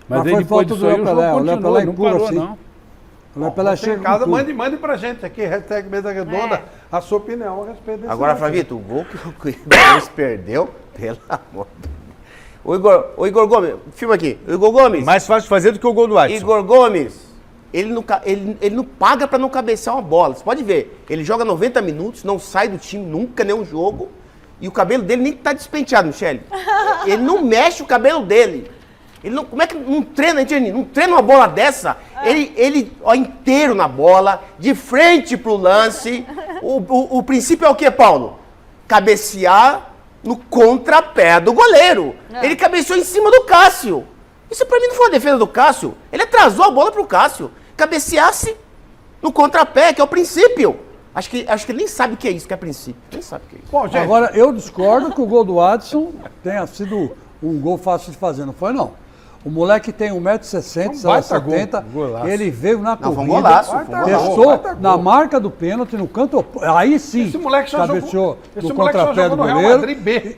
Mas aí depois disso aí o jogo continua, não parou não. Você em casa, mande pra gente aqui, hashtag Mesa Redonda, a sua opinião a respeito desse Agora, lance. Flavito, o gol que o Corinthians perdeu, pelo amor de Deus. O Igor Gomes, filma aqui. O Igor Gomes. Mais fácil de fazer do que o gol do Adson. Igor Gomes, ele não paga pra não cabecear uma bola. Você pode ver, ele joga 90 minutos, não sai do time nunca, nenhum jogo. E o cabelo dele nem tá despenteado, Michele. Ele não mexe o cabelo dele. Ele não, como é que não treina, hein, não treina uma bola dessa? Ele inteiro na bola, de frente pro lance. O princípio é o quê, Paulo? Cabecear no contrapé do goleiro. Ele cabeceou em cima do Cássio. Isso pra mim não foi uma defesa do Cássio. Ele atrasou a bola pro Cássio. Cabeceasse no contrapé, que é o princípio. Acho que ele nem sabe o que é isso, que é princípio. Nem sabe o que é isso. Bom, gente, agora, eu discordo que o gol do Adson tenha sido um gol fácil de fazer. Não foi, não. O moleque tem 1,60m, 1,70m, ele veio na corrida, testou na marca do pênalti, no canto, aí sim, esse moleque só cabeceou jogou, no contrapé do goleiro, Madrid B.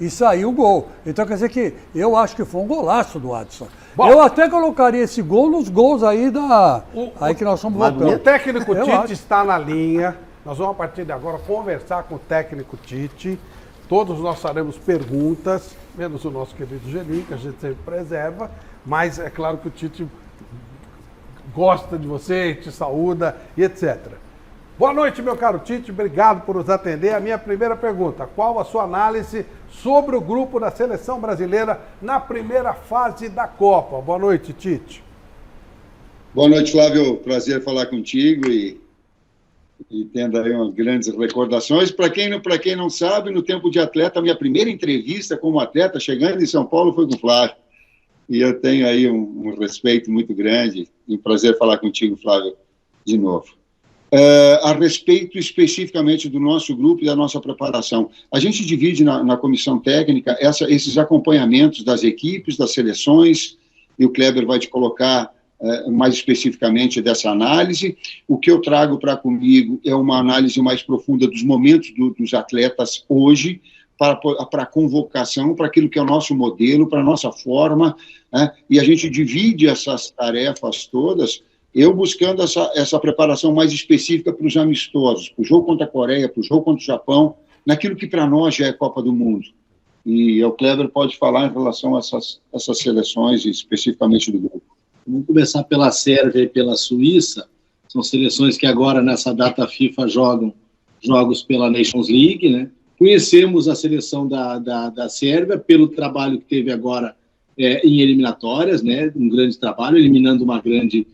E saiu o gol. Então quer dizer que eu acho que foi um golaço do Adson. Bom, eu até colocaria esse gol nos gols aí aí que nós estamos voltando. O técnico Tite está na linha, nós vamos a partir de agora conversar com o técnico Tite. Todos nós faremos perguntas, menos o nosso querido Geninho, que a gente sempre preserva, mas é claro que o Tite gosta de você, te saúda e etc. Boa noite, meu caro Tite, obrigado por nos atender. A minha primeira pergunta, qual a sua análise sobre o grupo da seleção brasileira na primeira fase da Copa? Boa noite, Tite. Boa noite, Flávio, prazer falar contigo e tendo aí umas grandes recordações. Para quem não sabe, no tempo de atleta, a minha primeira entrevista como atleta, chegando em São Paulo, foi com o Flávio. E eu tenho aí um respeito muito grande e um prazer falar contigo, Flávio, de novo. A respeito especificamente do nosso grupo e da nossa preparação, a gente divide na comissão técnica esses acompanhamentos das equipes, das seleções, e o Kleber vai te colocar mais especificamente dessa análise. O que eu trago para comigo é uma análise mais profunda dos momentos dos atletas hoje, para a convocação, para aquilo que é o nosso modelo, para a nossa forma, né? E a gente divide essas tarefas todas, eu buscando essa preparação mais específica para os amistosos, para o jogo contra a Coreia, para o jogo contra o Japão, naquilo que para nós já é Copa do Mundo. E o Kleber pode falar em relação a essas seleções, especificamente do grupo. Vamos começar pela Sérvia e pela Suíça. São seleções que agora, nessa data FIFA, jogam jogos pela Nations League, né? Conhecemos a seleção da Sérvia pelo trabalho que teve agora em eliminatórias, né? Um grande trabalho, eliminando uma grande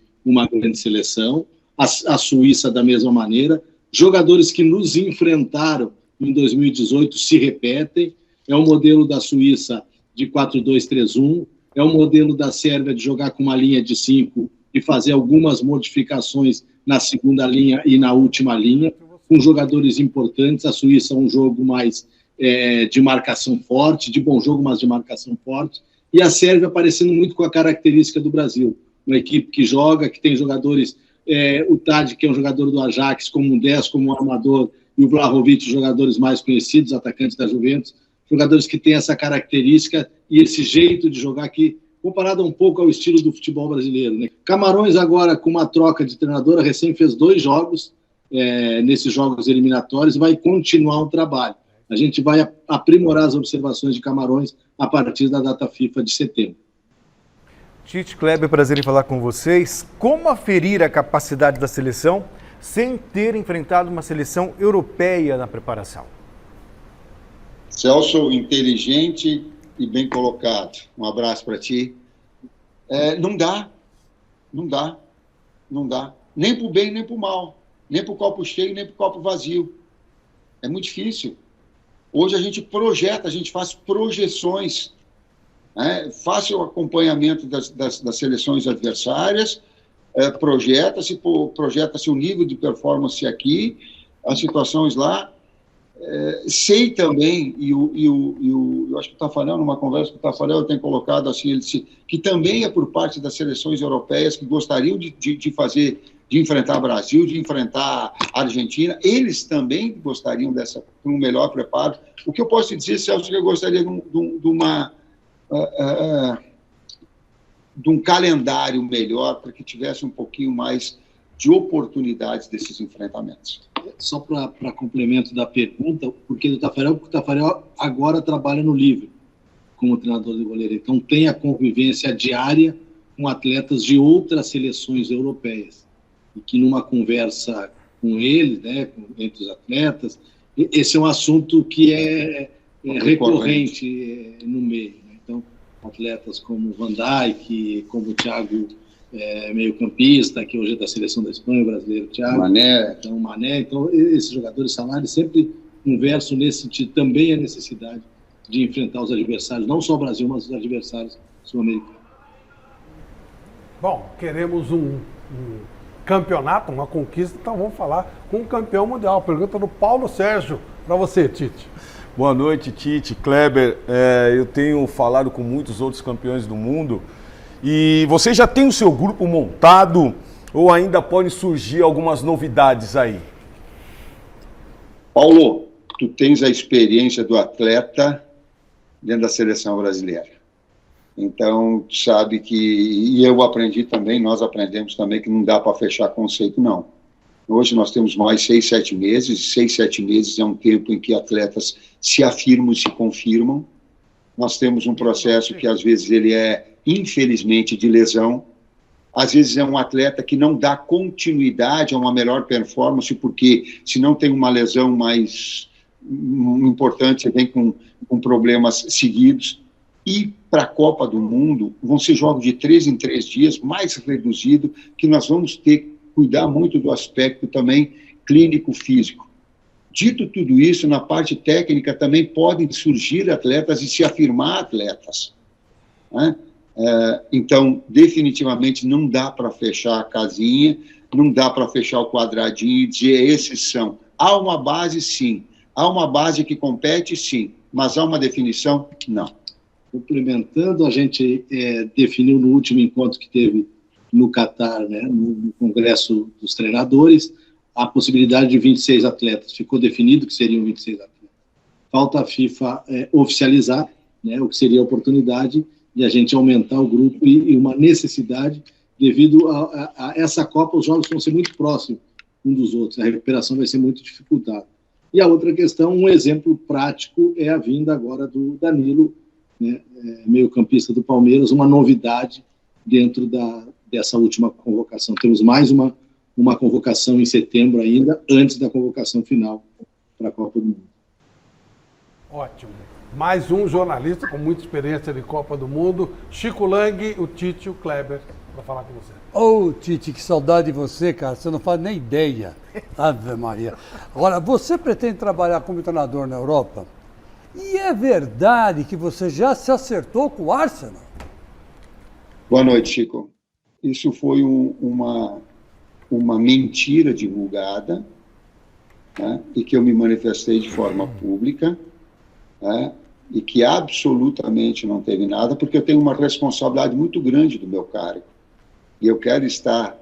seleção. A Suíça, da mesma maneira. Jogadores que nos enfrentaram em 2018 se repetem. É o modelo da Suíça de 4-2-3-1. É o modelo da Sérvia de jogar com uma linha de 5 e fazer algumas modificações na segunda linha e na última linha, com jogadores importantes. A Suíça é um jogo mais de marcação forte, de bom jogo, mas de marcação forte. E a Sérvia aparecendo muito com a característica do Brasil. Uma equipe que joga, que tem jogadores, o Tadic, que é um jogador do Ajax, como um 10, como um armador, e o Vlahovic, jogadores mais conhecidos, atacantes da Juventus, jogadores que têm essa característica e esse jeito de jogar que, comparado um pouco ao estilo do futebol brasileiro, né? Camarões agora, com uma troca de treinadora, recém fez 2 jogos, nesses jogos eliminatórios, vai continuar o trabalho. A gente vai aprimorar as observações de Camarões a partir da data FIFA de setembro. Tite, Kleber, prazer em falar com vocês. Como aferir a capacidade da seleção sem ter enfrentado uma seleção europeia na preparação? Celso, inteligente e bem colocado. Um abraço para ti. Não dá. Nem para o bem, nem para o mal. Nem para o copo cheio, nem para o copo vazio. É muito difícil. Hoje a gente projeta, a gente faz projeções. Faça o acompanhamento das seleções adversárias, projeta-se o nível de performance aqui, as situações lá. Sei também, eu acho que o Tafarel, numa conversa com o Tafarel, eu tenho colocado assim, ele disse que também é por parte das seleções europeias que gostariam de enfrentar o Brasil, de enfrentar a Argentina, eles também gostariam de um melhor preparo. O que eu posso dizer, Celso, que eu gostaria de um calendário melhor, para que tivesse um pouquinho mais de oportunidades desses enfrentamentos. Só para complemento da pergunta, porque do Tafarel, porque o Tafarel agora trabalha no Livre como treinador de goleiro, então tem a convivência diária com atletas de outras seleções europeias, e que numa conversa com ele, né, entre os atletas, esse é um assunto que é recorrente no meio, né? Então, atletas como Van Dijk, como o Thiago, meio-campista, que hoje é da seleção da Espanha, o brasileiro Thiago, Mané. Então, esses jogadores salários sempre conversam nesse sentido, também a necessidade de enfrentar os adversários, não só o Brasil, mas os adversários sul-americanos. Bom, queremos um campeonato, uma conquista, então vamos falar com o campeão mundial. Pergunta do Paulo Sérgio para você, Tite. Boa noite, Tite, Kleber. Eu tenho falado com muitos outros campeões do mundo e você já tem o seu grupo montado ou ainda podem surgir algumas novidades aí? Paulo, tu tens a experiência do atleta dentro da seleção brasileira. Então, tu sabe que, e eu aprendi também, nós aprendemos também que não dá para fechar conceito, não. Hoje nós temos mais 6, 7 meses, 6, 7 meses é um tempo em que atletas se afirmam e se confirmam. Nós temos um processo que às vezes ele é, infelizmente, de lesão. Às vezes é um atleta que não dá continuidade a uma melhor performance, porque se não tem uma lesão mais importante, você vem com problemas seguidos. E para a Copa do Mundo, vão ser jogos de 3 em 3 dias, mais reduzido, que nós vamos ter que cuidar muito do aspecto também clínico-físico. Dito tudo isso, na parte técnica também podem surgir atletas e se afirmar atletas, né? Então, definitivamente não dá para fechar a casinha, não dá para fechar o quadradinho e dizer esses são. Há uma base, sim. Há uma base que compete, sim. Mas há uma definição? Não. Complementando, a gente definiu no último encontro que teve no Catar, né, no Congresso dos Treinadores, a possibilidade de 26 atletas. Ficou definido que seriam 26 atletas. Falta a FIFA oficializar, né, o que seria a oportunidade de a gente aumentar o grupo e uma necessidade, devido a essa Copa, os jogos vão ser muito próximos um dos outros, a recuperação vai ser muito dificultada. E a outra questão, um exemplo prático, é a vinda agora do Danilo, né, meio-campista do Palmeiras, uma novidade dentro dessa última convocação. Temos mais uma convocação em setembro ainda, antes da convocação final para a Copa do Mundo. Ótimo. Mais um jornalista com muita experiência de Copa do Mundo, Chico Lang, o Tite e o Kleber, para falar com você. Ô, Tite, que saudade de você, cara. Você não faz nem ideia. Ave Maria. Agora, você pretende trabalhar como treinador na Europa? E é verdade que você já se acertou com o Arsenal? Boa noite, Chico. Isso foi uma mentira divulgada, né, e que eu me manifestei de forma pública, né, e que absolutamente não teve nada, porque eu tenho uma responsabilidade muito grande do meu cargo. E eu quero estar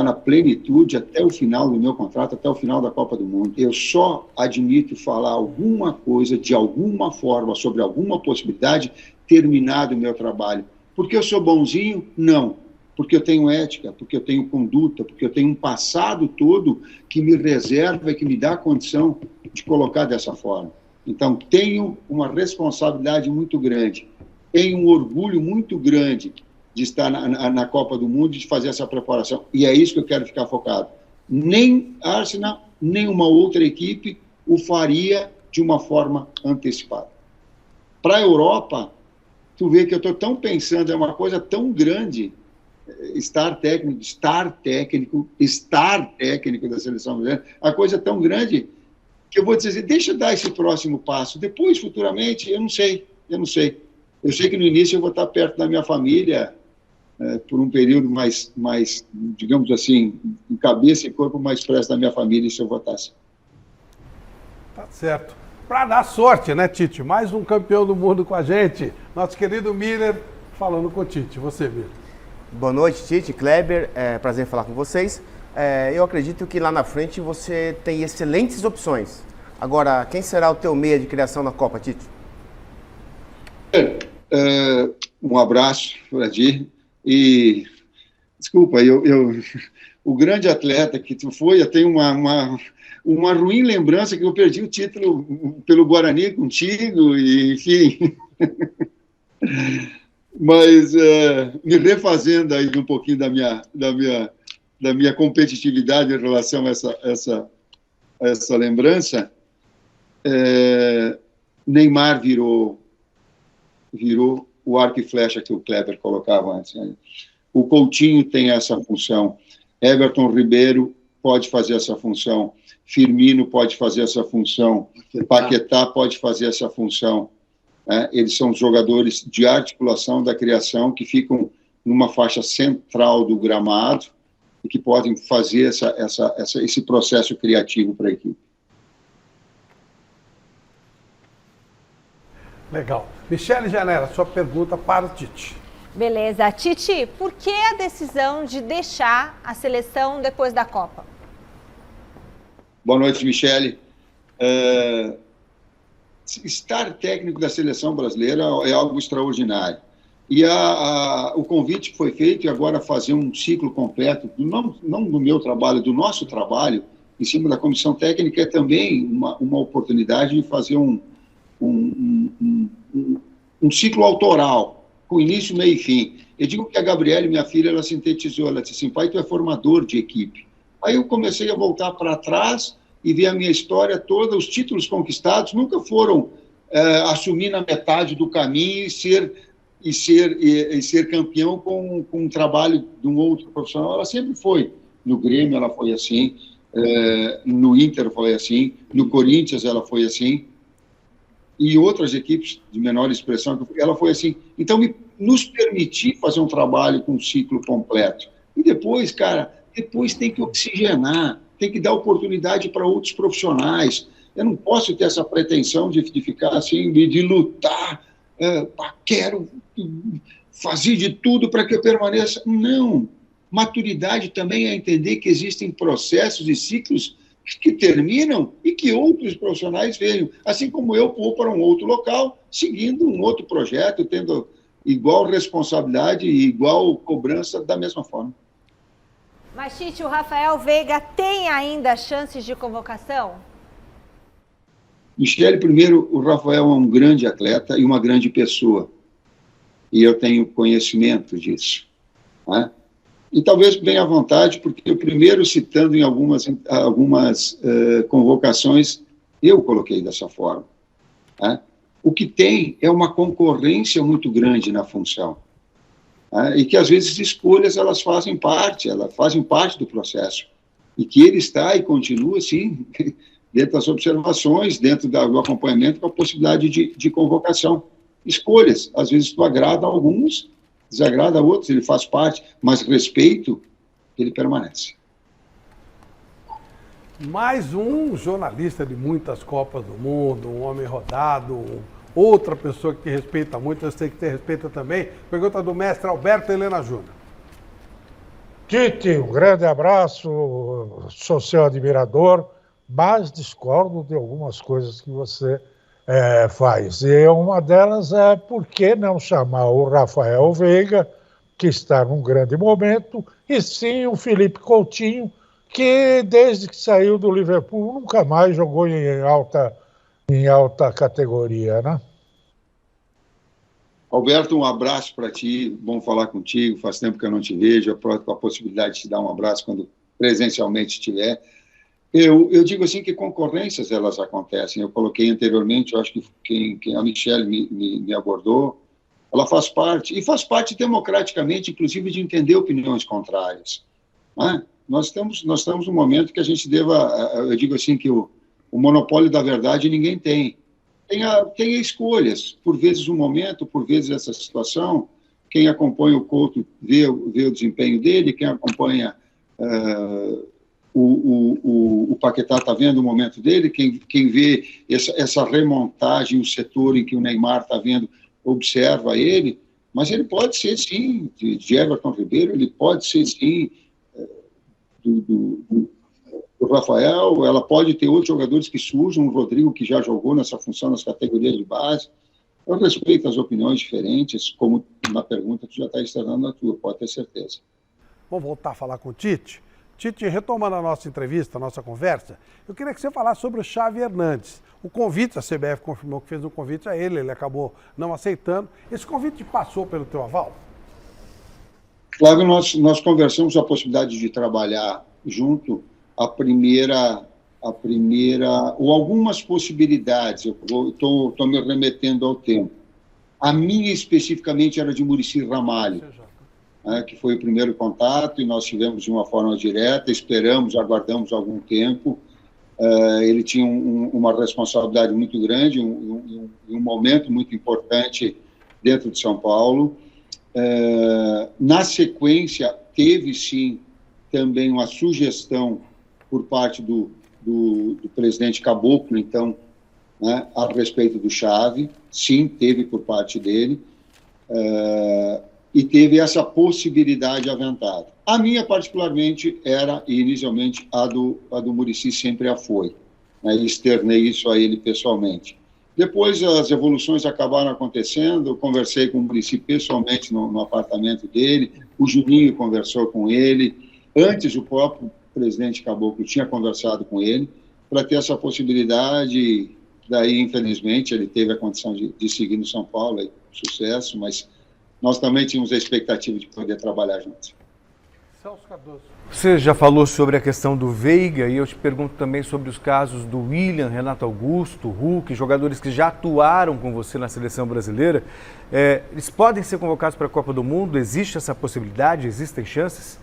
na plenitude até o final do meu contrato, até o final da Copa do Mundo. Eu só admito falar alguma coisa, de alguma forma, sobre alguma possibilidade, terminado o meu trabalho. Porque eu sou bonzinho? Não. Porque eu tenho ética, porque eu tenho conduta, porque eu tenho um passado todo que me reserva e que me dá condição de colocar dessa forma. Então, tenho uma responsabilidade muito grande, tenho um orgulho muito grande de estar na Copa do Mundo e de fazer essa preparação. E é isso que eu quero ficar focado. Nem Arsenal, nem uma outra equipe o faria de uma forma antecipada. Para a Europa, tu vê que eu estou tão pensando, é uma coisa tão grande, estar técnico da seleção brasileira, a coisa é tão grande que eu vou dizer, deixa eu dar esse próximo passo. Depois, futuramente, eu não sei. Eu sei que no início eu vou estar perto da minha família, por um período mais, digamos assim, em cabeça e corpo mais perto da minha família, isso eu vou estar assim. Tá certo. Para dar sorte, né, Tite? Mais um campeão do mundo com a gente. Nosso querido Miller falando com o Tite. Você, Miller. Boa noite, Tite, Kleber. Prazer em falar com vocês. Eu acredito que lá na frente você tem excelentes opções. Agora, quem será o teu meia de criação na Copa, Tite? Um abraço, Fradir. E Desculpa, o grande atleta que tu foi, eu tenho uma ruim lembrança que eu perdi o título pelo Guarani contigo, e, enfim. Mas, me refazendo aí um pouquinho da minha competitividade em relação a essa lembrança, Neymar virou o arco e flecha que o Kleber colocava antes, né? O Coutinho tem essa função, Everton Ribeiro pode fazer essa função, Firmino pode fazer essa função, Paquetá pode fazer essa função, né? Eles são jogadores de articulação da criação que ficam numa faixa central do gramado e que podem fazer esse processo criativo para a equipe. Legal. Michele Janela, sua pergunta para o Tite. Beleza. Tite, por que a decisão de deixar a seleção depois da Copa? Boa noite, Michele. Estar técnico da seleção brasileira é algo extraordinário. E o convite que foi feito, e agora fazer um ciclo completo, não do meu trabalho, do nosso trabalho, em cima da comissão técnica, é também uma oportunidade de fazer um ciclo autoral, com início, meio e fim. Eu digo que a Gabriele, minha filha, ela sintetizou, ela disse assim, pai, tu é formador de equipe. Aí eu comecei a voltar para trás e ver a minha história toda, os títulos conquistados nunca foram assumir na metade do caminho e ser campeão com um trabalho de um outro profissional. Ela sempre foi. No Grêmio ela foi assim, no Inter foi assim, no Corinthians ela foi assim, e outras equipes de menor expressão, ela foi assim. Então, nos permitir fazer um trabalho com um ciclo completo. E depois, cara, tem que oxigenar, tem que dar oportunidade para outros profissionais. Eu não posso ter essa pretensão de ficar assim, de lutar, quero fazer de tudo para que eu permaneça. Não. Maturidade também é entender que existem processos e ciclos que terminam e que outros profissionais venham, assim como eu vou para um outro local, seguindo um outro projeto, tendo igual responsabilidade e igual cobrança da mesma forma. Mas, Tite, o Rafael Veiga tem ainda chances de convocação? Michele, primeiro, o Rafael é um grande atleta e uma grande pessoa, e eu tenho conhecimento disso, né? E talvez bem à vontade, porque eu primeiro citando em algumas convocações, eu coloquei dessa forma, né? O que tem é uma concorrência muito grande na função, né? E que às vezes escolhas elas fazem parte do processo, e que ele está e continua assim, dentro das observações, dentro do acompanhamento com a possibilidade de convocação. Escolhas, às vezes tu agrada a alguns, desagrada a outros, ele faz parte, mas respeito, ele permanece. Mais um jornalista de muitas Copas do Mundo, um homem rodado, outra pessoa que respeita muito, eu sei que você respeita também. Pergunta do mestre Alberto Helena Júnior. Tite, um grande abraço, sou seu admirador, mas discordo de algumas coisas que você faz. E uma delas é por que não chamar o Rafael Veiga, que está num grande momento, e sim o Felipe Coutinho, que desde que saiu do Liverpool nunca mais jogou em alta categoria, né? Alberto, um abraço para ti, bom falar contigo, faz tempo que eu não te vejo, com a possibilidade de te dar um abraço quando presencialmente estiver. Eu digo assim que concorrências elas acontecem. Eu coloquei anteriormente, eu acho que a Michele me abordou, ela faz parte, e faz parte democraticamente, inclusive, de entender opiniões contrárias, né? Nós estamos num momento que a gente eu digo assim que o monopólio da verdade ninguém tem. Tem escolhas, por vezes um momento, por vezes essa situação. Quem acompanha o Couto vê o desempenho dele, quem acompanha o Paquetá está vendo o momento dele, quem vê essa remontagem, o setor em que o Neymar está vendo, observa ele, mas ele pode ser, sim, de Everton Ribeiro, ele pode ser, sim, do Rafael, ela pode ter outros jogadores que surjam, o Rodrigo, que já jogou nessa função nas categorias de base. Eu respeito as opiniões diferentes, como na pergunta que já está externando a tua, pode ter certeza. vamos voltar a falar com o Tite. Tite, retomando a nossa entrevista, a nossa conversa, eu queria que você falasse sobre o Xavi Hernandes. O convite, a CBF confirmou que fez um convite a ele acabou não aceitando. Esse convite passou pelo teu aval? Flávio, nós conversamos a possibilidade de trabalhar junto ou algumas possibilidades. Eu estou me remetendo ao tempo. A minha especificamente era de Muricy Ramalho, que foi o primeiro contato e nós tivemos de uma forma direta, aguardamos algum tempo. Ele tinha uma responsabilidade muito grande, um momento muito importante dentro de São Paulo. Na sequência, teve sim também uma sugestão por parte do presidente Caboclo, então, né, a respeito do Xavi, sim, teve por parte dele, e teve essa possibilidade aventada. A minha, particularmente, era, inicialmente, a do Muricy sempre a foi, né, e externei isso a ele pessoalmente. Depois as evoluções acabaram acontecendo, eu conversei com o Muricy pessoalmente no apartamento dele, o Juninho conversou com ele, antes o próprio presidente Caboclo tinha conversado com ele, para ter essa possibilidade, daí infelizmente ele teve a condição de seguir no São Paulo, aí, sucesso, mas nós também tínhamos a expectativa de poder trabalhar juntos. Celso Cardoso. Você já falou sobre a questão do Veiga e eu te pergunto também sobre os casos do William, Renato Augusto, Hulk, jogadores que já atuaram com você na seleção brasileira. Eles podem ser convocados para a Copa do Mundo? Existe essa possibilidade? Existem chances?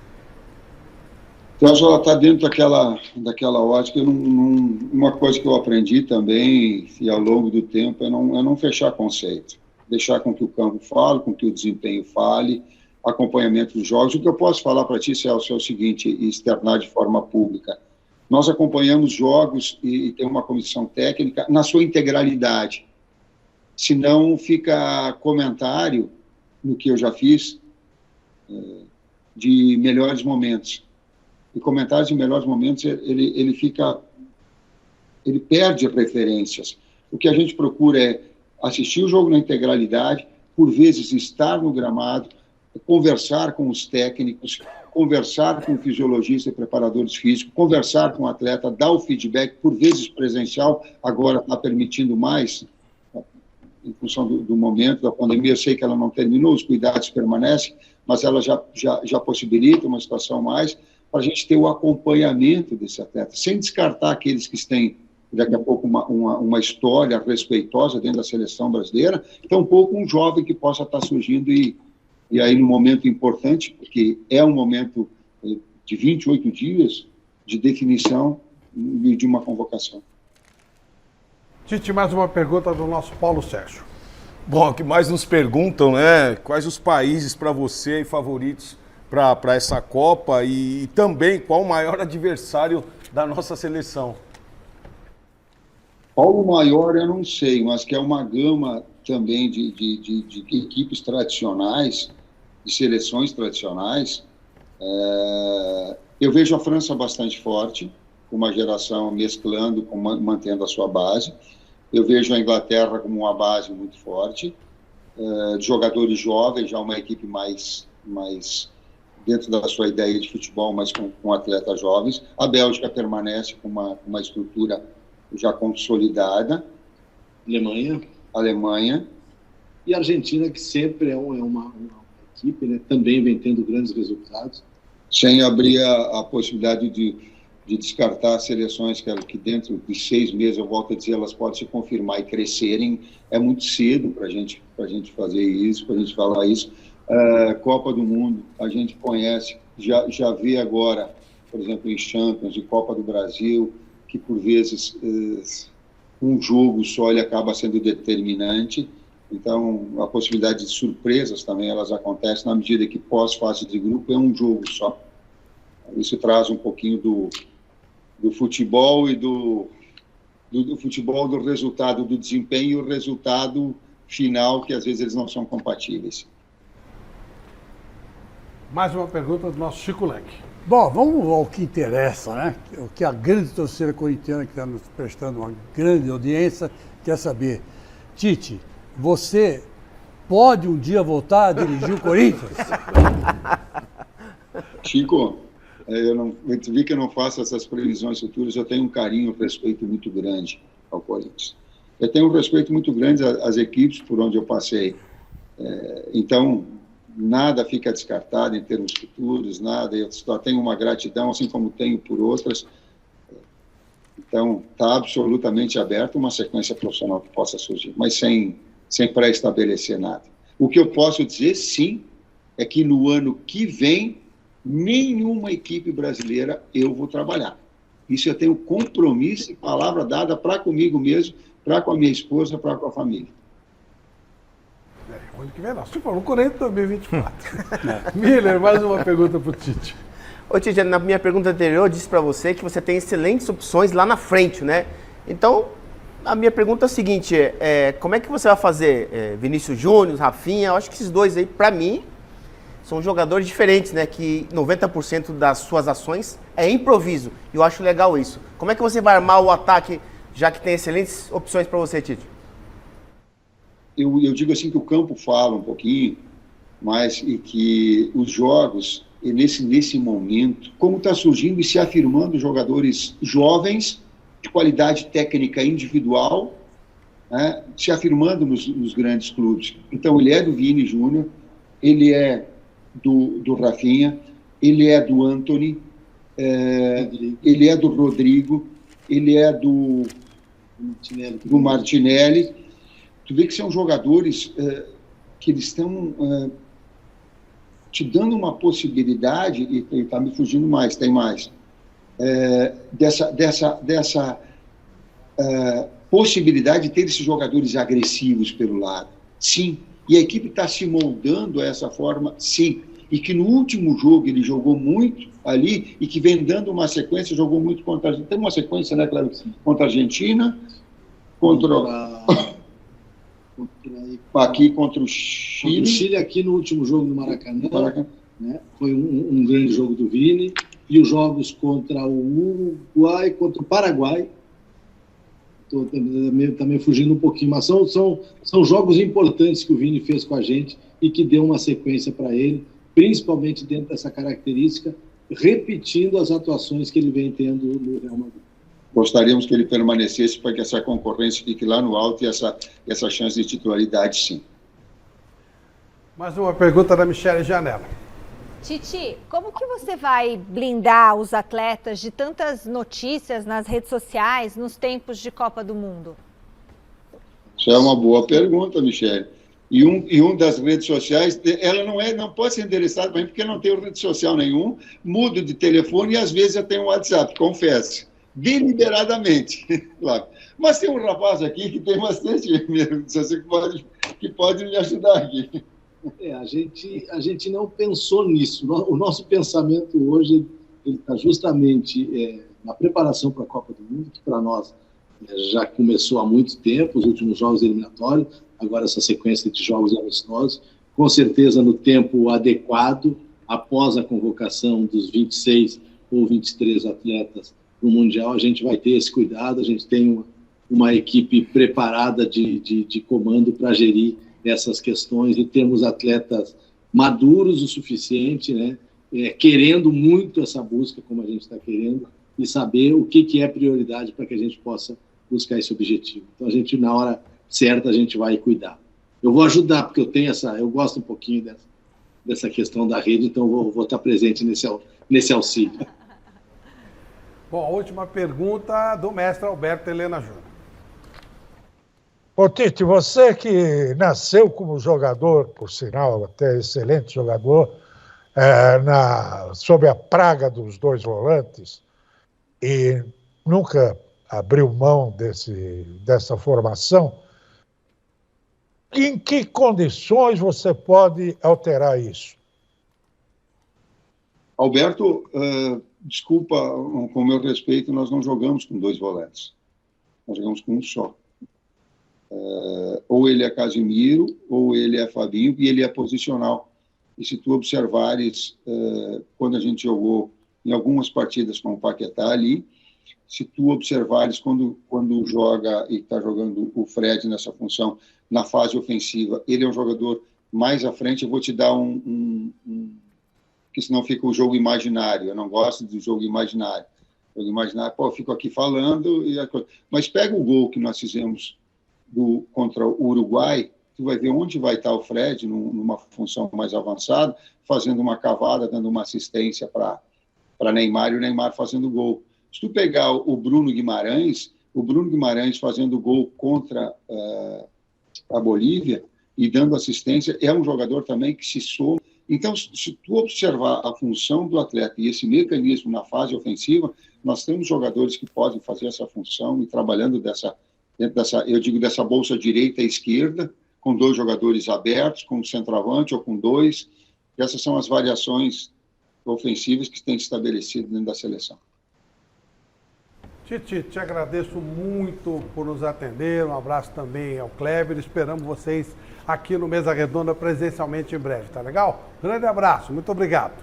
Então, ela está dentro daquela ótica. Uma coisa que eu aprendi também, e ao longo do tempo, é não fechar conceito. Deixar com que o campo fale, com que o desempenho fale, acompanhamento dos jogos. O que eu posso falar para ti, Celso, é o seguinte, e externar de forma pública. Nós acompanhamos jogos e tem uma comissão técnica na sua integralidade. Senão fica comentário, no que eu já fiz, de melhores momentos. E comentários de melhores momentos, ele perde referências. O que a gente procura é assistir o jogo na integralidade, por vezes estar no gramado, conversar com os técnicos, conversar com o fisiologista e preparadores físicos, conversar com o atleta, dar o feedback, por vezes presencial, agora está permitindo mais, em função do momento da pandemia. Eu sei que ela não terminou, os cuidados permanecem, mas ela já possibilita uma situação mais, para a gente ter o acompanhamento desse atleta, sem descartar aqueles que têm, daqui a pouco, uma história respeitosa dentro da seleção brasileira, tampouco um jovem que possa estar surgindo e aí num momento importante, porque é um momento de 28 dias de definição de uma convocação. Tite, mais uma pergunta do nosso Paulo Sérgio. Bom, o que mais nos perguntam, né? Quais os países para você e favoritos para essa Copa e também qual o maior adversário da nossa seleção? Qual o maior eu não sei, mas que é uma gama também de equipes tradicionais, de seleções tradicionais. Eu vejo a França bastante forte, com uma geração mesclando, mantendo a sua base. Eu vejo a Inglaterra como uma base muito forte, de jogadores jovens, já uma equipe mais dentro da sua ideia de futebol, mas com atletas jovens. A Bélgica permanece com uma estrutura já consolidada. Alemanha. E a Argentina, que sempre é uma equipe, né, também vem tendo grandes resultados. Sem abrir a possibilidade de descartar seleções que dentro de 6 meses, eu volto a dizer, elas podem se confirmar e crescerem. É muito cedo para a gente fazer isso, para a gente falar isso. Copa do Mundo, a gente conhece, já vê agora, por exemplo, em Champions e Copa do Brasil, que por vezes um jogo só ele acaba sendo determinante. Então, a possibilidade de surpresas também, elas acontecem na medida que pós-fase de grupo é um jogo só. Isso traz um pouquinho do futebol e do futebol, do resultado do desempenho e o resultado final, que às vezes eles não são compatíveis. Mais uma pergunta do nosso Chico Lenk. Bom, vamos ao que interessa, né? O que a grande torcida corintiana, que está nos prestando uma grande audiência, quer saber. Tite, você pode um dia voltar a dirigir o Corinthians? Chico, eu vi que eu não faço essas previsões futuras, eu tenho um carinho, um respeito muito grande ao Corinthians. Eu tenho um respeito muito grande às equipes por onde eu passei. Então, nada fica descartado em termos futuros, nada. Eu só tenho uma gratidão, assim como tenho por outras. Então, está absolutamente aberto uma sequência profissional que possa surgir, mas sem pré-estabelecer nada. O que eu posso dizer, sim, é que no ano que vem, nenhuma equipe brasileira eu vou trabalhar. Isso eu tenho compromisso e palavra dada para comigo mesmo, para com a minha esposa, para com a família. O ano que vem não, se for no Corinthians 2024. Miller, mais uma pergunta para o Tite. Ô Tite, na minha pergunta anterior eu disse para você que você tem excelentes opções lá na frente, né? Então, a minha pergunta é a seguinte, como é que você vai fazer Vinícius Júnior, Rafinha? Eu acho que esses dois aí, para mim, são jogadores diferentes, né? Que 90% das suas ações é improviso. E eu acho legal isso. Como é que você vai armar o ataque, já que tem excelentes opções para você, Tite? Eu digo assim que o campo fala um pouquinho, mas e que os jogos, nesse momento, como está surgindo e se afirmando jogadores jovens, de qualidade técnica individual, né, se afirmando nos grandes clubes. Então, ele é do Vini Júnior, ele é do Rafinha, ele é do Antony, ele é do Rodrigo, ele é do Martinelli. Tu vê que são jogadores que eles estão te dando uma possibilidade, e está me fugindo mais, tem mais, dessa possibilidade de ter esses jogadores agressivos pelo lado. Sim. E a equipe está se moldando a essa forma, sim. E que no último jogo ele jogou muito ali e que vem dando uma sequência, jogou muito contra a Argentina. Tem uma sequência, né, Cláudio? Contra a Argentina, aqui contra o Chile. Contra o Chile aqui no último jogo no Maracanã. Né? Foi um grande jogo do Vini. E os jogos contra o Uruguai, contra o Paraguai. Estou também fugindo um pouquinho, mas são jogos importantes que o Vini fez com a gente e que deu uma sequência para ele, principalmente dentro dessa característica, repetindo as atuações que ele vem tendo no Real Madrid. Gostaríamos que ele permanecesse para que essa concorrência fique lá no alto e essa chance de titularidade, sim. Mais uma pergunta da Michele Janela. Tite, como que você vai blindar os atletas de tantas notícias nas redes sociais nos tempos de Copa do Mundo? Isso é uma boa pergunta, Michele. E um das redes sociais, ela não pode ser endereçada para mim porque não tenho rede social nenhum, mudo de telefone e às vezes eu tenho um WhatsApp, confesso, deliberadamente, claro. Mas tem um rapaz aqui que tem bastante rede social que pode me ajudar aqui. A gente não pensou nisso. O nosso pensamento hoje está justamente na preparação para a Copa do Mundo, que para nós já começou há muito tempo, os últimos jogos eliminatórios, agora essa sequência de jogos amistosos, com certeza no tempo adequado, após a convocação dos 26 ou 23 atletas no Mundial, a gente vai ter esse cuidado, a gente tem uma equipe preparada de comando para gerir essas questões e termos atletas maduros o suficiente, né, querendo muito essa busca, como a gente está querendo, e saber o que é prioridade para que a gente possa buscar esse objetivo. Então, a gente, na hora certa, a gente vai cuidar. Eu vou ajudar, porque eu gosto um pouquinho dessa questão da rede, então vou estar presente nesse auxílio. Bom, a última pergunta do mestre Alberto Helena Júnior. Ô Tite, você que nasceu como jogador, por sinal, até excelente jogador, sob a praga dos dois volantes, e nunca abriu mão dessa formação, em que condições você pode alterar isso? Alberto, desculpa, com o meu respeito, nós não jogamos com dois volantes. Nós jogamos com um só. Ou ele é Casimiro, ou ele é Fabinho, e ele é posicional. E se tu observares, quando a gente jogou em algumas partidas com o Paquetá ali, se tu observares quando joga e está jogando o Fred nessa função, na fase ofensiva, ele é um jogador mais à frente. Eu vou te dar um porque senão fica o jogo imaginário. Eu não gosto do jogo imaginário. O jogo imaginário, eu fico aqui falando, mas pega o gol que nós fizemos contra o Uruguai, tu vai ver onde vai estar o Fred, numa função mais avançada, fazendo uma cavada, dando uma assistência para Neymar, e o Neymar fazendo gol. Se tu pegar o Bruno Guimarães fazendo gol contra a Bolívia e dando assistência, é um jogador também que se soma. Então, se tu observar a função do atleta e esse mecanismo na fase ofensiva, nós temos jogadores que podem fazer essa função e trabalhando dentro dessa bolsa direita e esquerda, com 2 jogadores abertos, com um centroavante ou com 2. Essas são as variações ofensivas que têm se estabelecido dentro da seleção. Tite, te agradeço muito por nos atender. Um abraço também ao Kleber. Esperamos vocês aqui no Mesa Redonda presencialmente em breve, tá legal? Grande abraço, muito obrigado.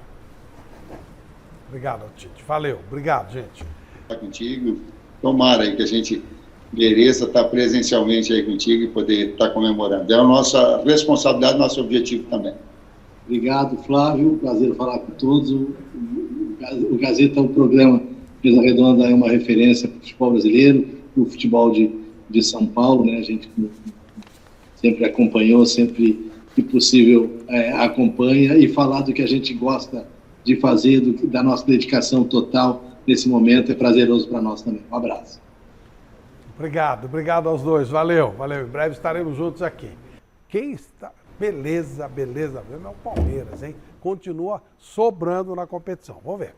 Obrigado, Tite. Valeu, obrigado, gente. Contigo. Tomara aí que a gente mereça estar presencialmente aí contigo e poder estar comemorando. É a nossa responsabilidade, nosso objetivo também. Obrigado, Flávio. Prazer falar com todos. O Gazeta é um programa. Mesa Redonda é uma referência para o futebol brasileiro, para o futebol de São Paulo, né? A gente sempre acompanhou, sempre que possível acompanha, e falar do que a gente gosta de fazer, da nossa dedicação total nesse momento, é prazeroso para nós também. Um abraço. Obrigado aos dois, valeu. Em breve estaremos juntos aqui. Quem está... Beleza mesmo é o Palmeiras, hein? Continua sobrando na competição, vamos ver.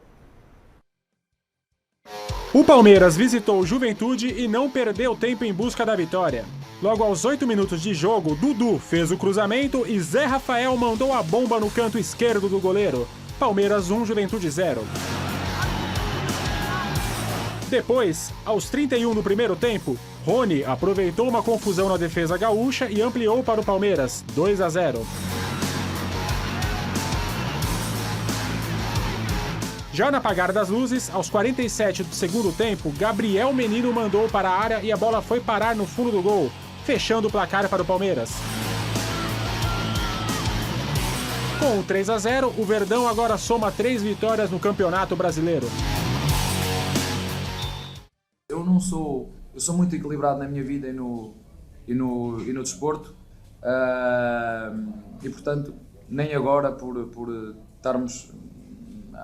O Palmeiras visitou o Juventude e não perdeu tempo em busca da vitória. Logo aos 8 minutos de jogo, Dudu fez o cruzamento e Zé Rafael mandou a bomba no canto esquerdo do goleiro. Palmeiras 1, Juventude 0. Depois, aos 31 do primeiro tempo, Rony aproveitou uma confusão na defesa gaúcha e ampliou para o Palmeiras, 2-0. Já no apagar das luzes, aos 47 do segundo tempo, Gabriel Menino mandou para a área e a bola foi parar no fundo do gol, fechando o placar para o Palmeiras. Com o 3-0, o Verdão agora soma 3 vitórias no Campeonato Brasileiro. Eu sou muito equilibrado na minha vida e no desporto, e portanto nem agora por estarmos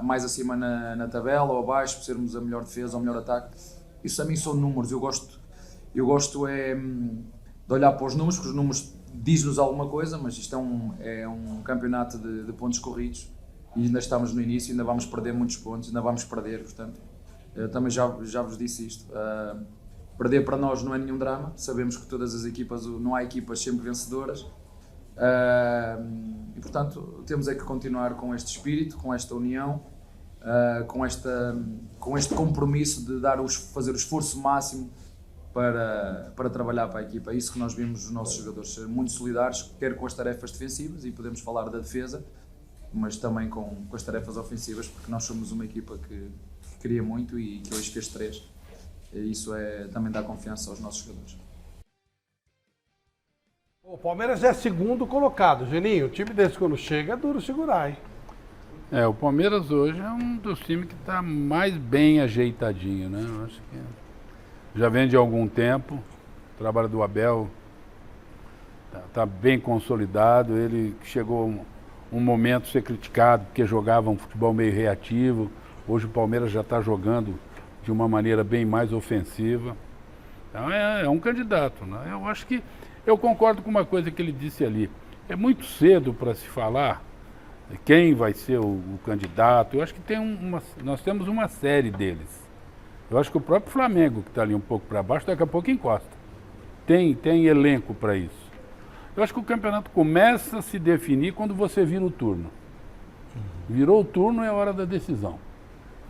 mais acima na tabela ou abaixo, por sermos a melhor defesa ou o melhor ataque, isso a mim são números. Eu gosto de olhar para os números, porque os números dizem-nos alguma coisa, mas isto é um campeonato de pontos corridos e ainda estamos no início, ainda vamos perder muitos pontos, portanto eu também já vos disse isto. Perder para nós não é nenhum drama, sabemos que todas as equipas, não há equipas sempre vencedoras, e portanto temos é que continuar com este espírito, com esta união, com este compromisso de fazer o esforço máximo para trabalhar para a equipa. É isso que nós vimos os nossos jogadores ser muito solidários, quer com as tarefas defensivas, e podemos falar da defesa, mas também com as tarefas ofensivas, porque nós somos uma equipa que queria muito e que hoje fez 3. E isso também dá confiança aos nossos jogadores. O Palmeiras é segundo colocado, Geninho. O time desse quando chega é duro segurar, hein? O Palmeiras hoje é um dos times que está mais bem ajeitadinho, né? Eu acho que já vem de algum tempo. O trabalho do Abel está bem consolidado. Ele chegou um momento de ser criticado porque jogava um futebol meio reativo. Hoje o Palmeiras já está jogando de uma maneira bem mais ofensiva. Então é um candidato, né? Eu acho que eu concordo com uma coisa que ele disse ali. É muito cedo para se falar quem vai ser o candidato. Eu acho que nós temos uma série deles. Eu acho que o próprio Flamengo, que está ali um pouco para baixo, daqui a pouco encosta. Tem elenco para isso. Eu acho que o campeonato começa a se definir quando você vira o turno. Virou o turno, é a hora da decisão.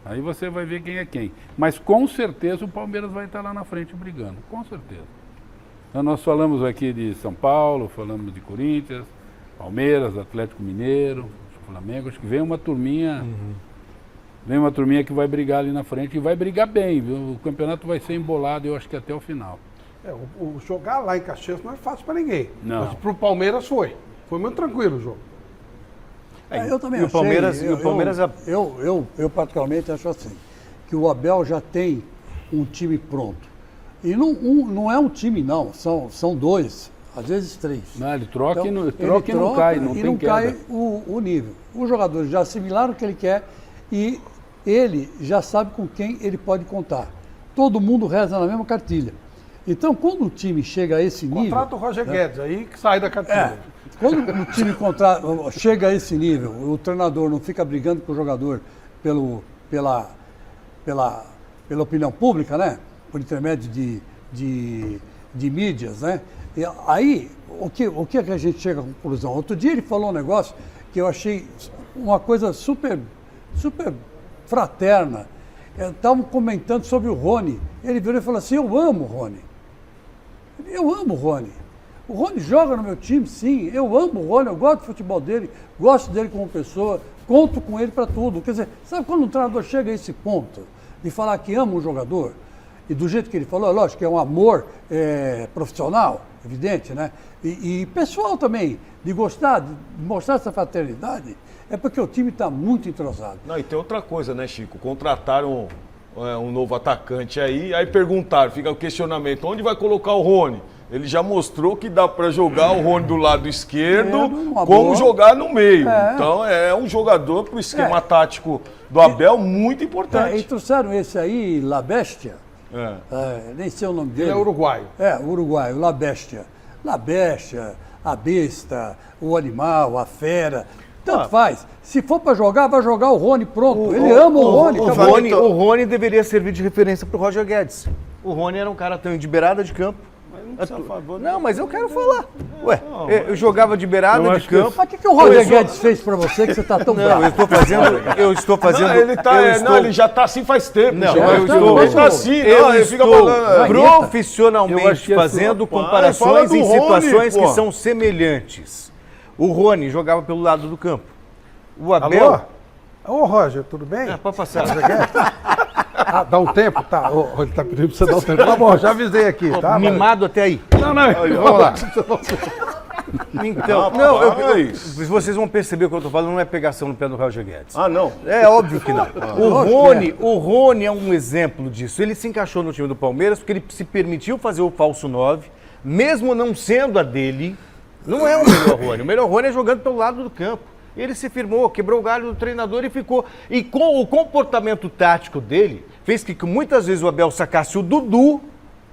Aí você vai ver quem é quem. Mas com certeza o Palmeiras vai estar lá na frente brigando, com certeza. Então nós falamos aqui de São Paulo, falamos de Corinthians, Palmeiras, Atlético Mineiro, Flamengo. Acho que vem uma turminha, vem uma turminha que vai brigar ali na frente e vai brigar bem, viu? O campeonato vai ser embolado, eu acho que até o final. O jogar lá em Caxias não é fácil para ninguém. Não. Mas para o Palmeiras foi muito tranquilo o jogo. Eu também e o achei. Palmeiras, Eu particularmente acho assim, que o Abel já tem um time pronto. E não é um time, não, são dois, às vezes três. Não, ele troca, Então, e não cai, não e tem não queda. cai o nível. Os jogadores já assimilaram o que ele quer e ele já sabe com quem ele pode contar. Todo mundo reza na mesma cartilha. Então, quando o time chega a esse nível... Contrata o Roger Guedes, aí que sai da cartilha. Quando o time chega a esse nível, o treinador não fica brigando com o jogador pela opinião pública, né? Por intermédio de mídias, né? E aí, o que é que a gente chega à conclusão? Outro dia ele falou um negócio que eu achei uma coisa super fraterna. Estavam comentando sobre o Rony. Ele virou e falou assim, eu amo o Rony. Eu amo o Rony. O Rony joga no meu time, sim. Eu amo o Rony, eu gosto do futebol dele, gosto dele como pessoa, conto com ele para tudo. Quer dizer, sabe quando um treinador chega a esse ponto de falar que ama um jogador? E do jeito que ele falou, é lógico que é um amor profissional, evidente, né? E pessoal também, de gostar, de mostrar essa fraternidade, é porque o time está muito entrosado. Não, e tem outra coisa, né, Chico? Contrataram um novo atacante aí perguntaram, fica o questionamento, onde vai colocar o Rony? Ele já mostrou que dá para jogar o Rony do lado esquerdo, como jogar no meio. Então é um jogador para o esquema tático do Abel muito importante. E trouxeram esse aí, La Bestia, nem sei o nome dele. Ele é uruguaio. Uruguaio, La Bestia. La Bestia, a besta, o animal, a fera, tanto faz. Se for para jogar, vai jogar o Rony, pronto. Ele ama o Rony. O Rony deveria servir de referência para o Roger Guedes. O Rony era um cara tão de beirada de campo. Não, mas eu quero falar. Ué, eu jogava de beirada de campo. Mas o que o Roger Guedes fez para você que você está tão bravo? Eu estou fazendo... Ele já está assim faz tempo. Ele está assim. Ele fica falando... Profissionalmente fazendo comparações em situações que são semelhantes. O Rony jogava pelo lado do campo. O Abel... Alô? Ô, Roger, tudo bem? Pode passar. Dá um tempo? Tá. Ele tá pedindo pra você dar um tempo. Tá bom, já avisei aqui, tá? Mimado até aí. Não, vamos lá. Então, vocês vão perceber o que eu tô falando, não é pegação no pé do Roger Guedes. Não? É óbvio que não. O Rony é um exemplo disso. Ele se encaixou no time do Palmeiras porque ele se permitiu fazer o falso 9, mesmo não sendo a dele. Não é o melhor Rony. O melhor Rony é jogando pelo lado do campo. Ele se firmou, quebrou o galho do treinador e ficou. E com o comportamento tático dele, fez que muitas vezes o Abel sacasse o Dudu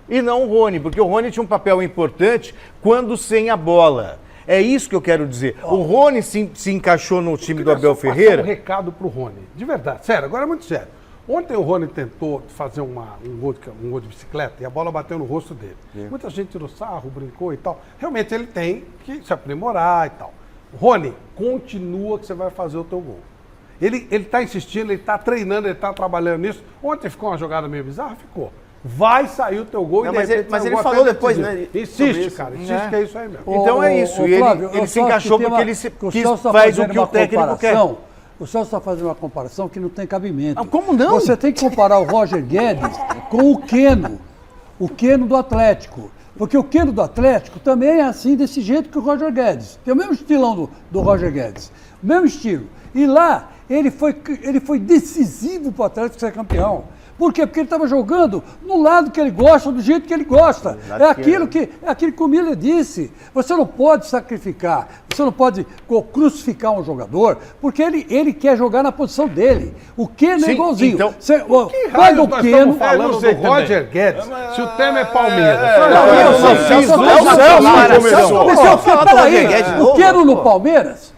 e não o Rony, porque o Rony tinha um papel importante quando sem a bola. É isso que eu quero dizer. O Rony se encaixou no time do Abel Ferreira. Um recado pro Rony, de verdade, sério, agora é muito sério. Ontem o Rony tentou fazer um gol de bicicleta e a bola bateu no rosto dele. Muita gente tirou sarro, brincou e tal. Realmente ele tem que se aprimorar e tal. Rony, continua que você vai fazer o teu gol. Ele está insistindo, ele está treinando, ele está trabalhando nisso. Ontem ficou uma jogada meio bizarra? Ficou. Vai sair o teu gol. Não, e mas ele falou depois, né? Insiste, cara. Insiste que é isso aí mesmo. Então é isso. Ele se encaixou porque ele faz o que o técnico quer. O Celso está fazendo uma comparação que não tem cabimento. Como não? Você tem que comparar o Roger Guedes com o Keno do Atlético. Porque o Keno do Atlético também é assim, desse jeito que o Roger Guedes. Tem o mesmo estilão do Roger Guedes. O mesmo estilo. E lá, ele foi decisivo para o Atlético ser campeão. Por quê? Porque ele estava jogando no lado que ele gosta, do jeito que ele gosta. É aquilo que o Miller disse. Você não pode sacrificar, você não pode crucificar um jogador, porque ele quer jogar na posição dele. O Keno é igualzinho. Então, pega o Keno. Falando do Roger Guedes, se o tema é Palmeiras. O Keno no Palmeiras,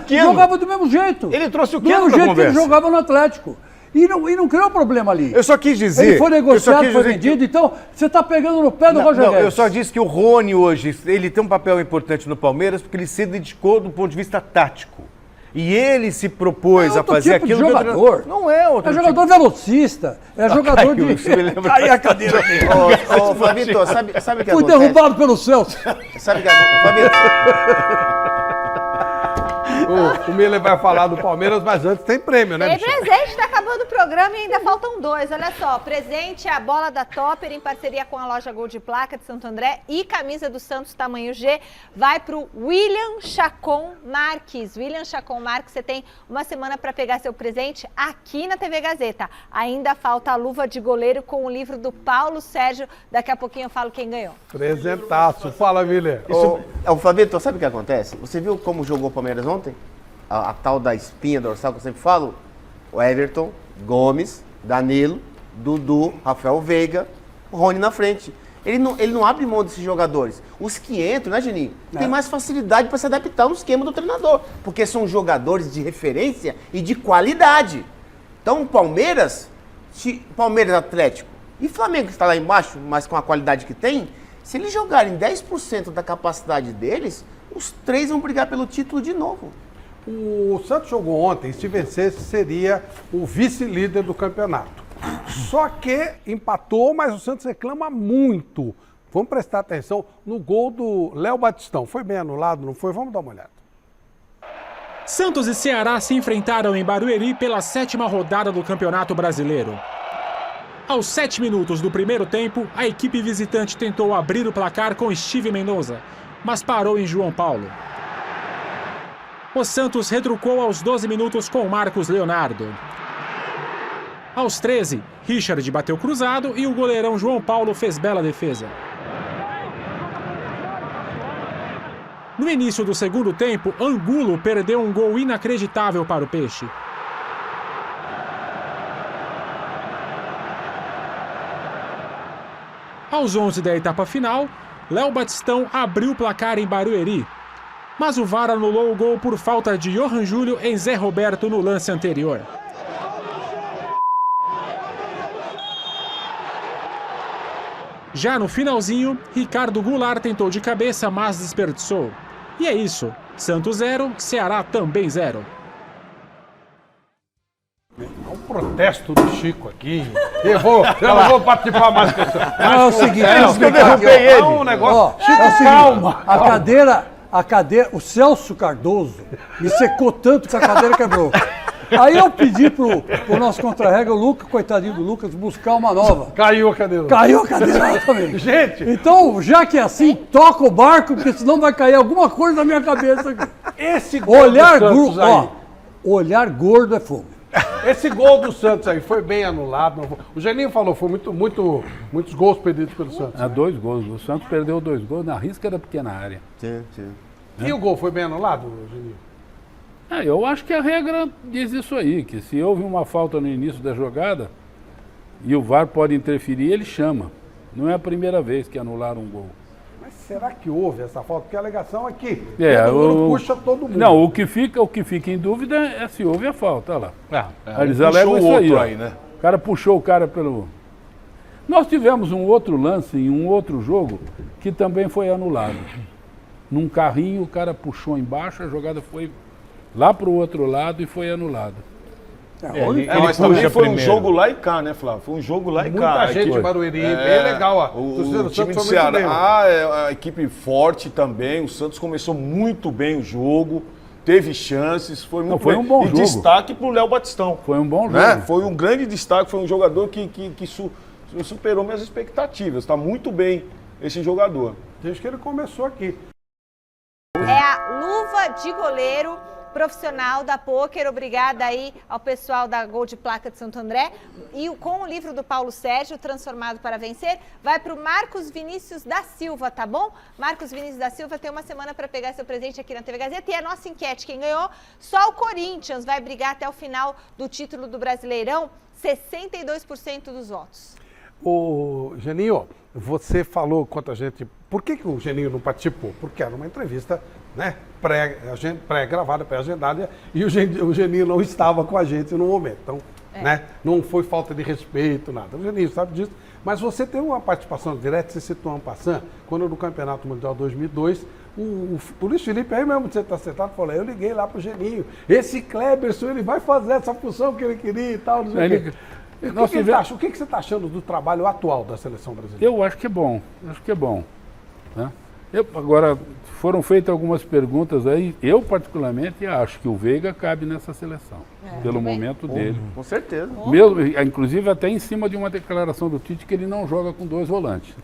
jogava do mesmo jeito. Ele trouxe o Do Keno mesmo jeito que ele jogava no Atlético. E não criou problema ali. Eu só quis dizer... Ele foi negociado, foi vendido, então você está pegando no pé do Roger Guedes. Eu só disse que o Rony hoje, ele tem um papel importante no Palmeiras porque ele se dedicou do ponto de vista tático. E ele se propôs a fazer tipo aquilo... De jogador. Não é outro tipo. Jogador velocista. É jogador de... Caiu a cadeira aqui. Ô, Flavito, sabe o que acontece? Fui derrubado pelo Celso. Sabe o que acontece? O Miller vai falar do Palmeiras, mas antes tem prêmio, né, Tem Michele? presente, tá acabando o programa e ainda faltam 2. Olha só, presente é a bola da Topper em parceria com a loja Gol de Placa de Santo André e camisa do Santos tamanho G. Vai pro William Chacon Marques. William Chacon Marques, você tem uma semana para pegar seu presente aqui na TV Gazeta. Ainda falta a luva de goleiro com o livro do Paulo Sérgio. Daqui a pouquinho eu falo quem ganhou. Presentaço. Fala, Miller. O Flavito, sabe o que acontece? Você viu como jogou o Palmeiras ontem? A tal da espinha dorsal que eu sempre falo? O Everton, Gomes, Danilo, Dudu, Rafael Veiga, Rony na frente. Ele não abre mão desses jogadores. Os que entram, né, Geninho? Tem mais facilidade para se adaptar no esquema do treinador. Porque são jogadores de referência e de qualidade. Então, Palmeiras Atlético e Flamengo, que está lá embaixo, mas com a qualidade que tem, se eles jogarem 10% da capacidade deles, os 3 vão brigar pelo título de novo. O Santos jogou ontem, se vencesse, seria o vice-líder do campeonato. Só que empatou, mas o Santos reclama muito. Vamos prestar atenção no gol do Léo Batistão. Foi bem anulado, não foi? Vamos dar uma olhada. Santos e Ceará se enfrentaram em Barueri pela 7ª rodada do Campeonato Brasileiro. Aos 7 minutos do primeiro tempo, a equipe visitante tentou abrir o placar com Steve Mendoza, mas parou em João Paulo. O Santos retrucou aos 12 minutos com Marcos Leonardo. Aos 13, Richard bateu cruzado e o goleirão João Paulo fez bela defesa. No início do segundo tempo, Angulo perdeu um gol inacreditável para o Peixe. Aos 11 da etapa final, Léo Batistão abriu o placar em Barueri. Mas o VAR anulou o gol por falta de Johan Júlio em Zé Roberto no lance anterior. Já no finalzinho, Ricardo Goulart tentou de cabeça, mas desperdiçou. E é isso. Santos 0, Ceará também 0. É um protesto do Chico aqui. Eu não vou participar mais com isso. É o seguinte, eu derrubei ele. Um negócio. Chico, é o seguinte, calma. A cadeira, o Celso Cardoso me secou tanto que a cadeira quebrou. Aí eu pedi pro nosso contra-regra, o Lucas, coitadinho do Lucas, buscar uma nova. Caiu a cadeira. Caiu a cadeira também. Gente! Então, já que é assim, toca o barco, porque senão vai cair alguma coisa na minha cabeça aqui. Esse gol olhar do Santos aí. Ó, olhar gordo é fogo. Esse gol do Santos aí foi bem anulado. O Geninho falou, foi muitos gols perdidos pelo Santos. 2 gols. O Santos perdeu 2 gols na risca da pequena área. Sim. E o gol foi bem anulado, Geninho? Eu acho que a regra diz isso aí, que se houve uma falta no início da jogada e o VAR pode interferir, ele chama. Não é a primeira vez que anularam um gol. Mas será que houve essa falta? Porque a alegação é que todo mundo puxa todo mundo. Não, o que fica em dúvida é se houve a falta, olha lá. Eles alegam puxou isso o outro aí, aí, né? O cara puxou o cara pelo... Nós tivemos um outro lance em um outro jogo que também foi anulado. Num carrinho, o cara puxou embaixo, a jogada foi lá para o outro lado e foi anulado. Mas também foi um jogo lá e cá, né, Flávio? Foi um jogo lá e cá. Muita gente em Barueri, bem legal. Ó. O time do Ceará é a equipe forte também. O Santos começou muito bem o jogo, teve chances, foi muito foi bem. Um bom jogo. Destaque para o Léo Batistão. Foi um bom jogo. Né? Foi um grande destaque, foi um jogador que superou minhas expectativas. Está muito bem esse jogador. Desde que ele começou aqui. É a luva de goleiro profissional da Pôquer. Obrigada aí ao pessoal da Gol de Placa de Santo André. E com o livro do Paulo Sérgio, Transformado para Vencer, vai para o Marcos Vinícius da Silva, tá bom? Marcos Vinícius da Silva tem uma semana para pegar seu presente aqui na TV Gazeta. E a nossa enquete, quem ganhou? Só o Corinthians vai brigar até o final do título do Brasileirão. 62% dos votos. Ô, Geninho, você falou quanto a gente... Por que o Geninho não participou? Porque era uma entrevista, né, pré-gravada, pré-agendada, e o Geninho não estava com a gente no momento. Então, né, não foi falta de respeito, nada. O Geninho sabe disso. Mas você teve uma participação direta, você citou ano passando, quando no Campeonato Mundial 2002, o Luiz Felipe, aí mesmo você está sentado, falou, eu liguei lá pro Geninho, esse Kleberson, ele vai fazer essa função que ele queria e tal, não sei o quê. O que você está achando do trabalho atual da seleção brasileira? Eu acho que é bom, né? Agora, foram feitas algumas perguntas aí. Eu, particularmente, acho que o Veiga cabe nessa seleção, pelo momento dele. Com certeza. Inclusive, até em cima de uma declaração do Tite que ele não joga com 2 volantes.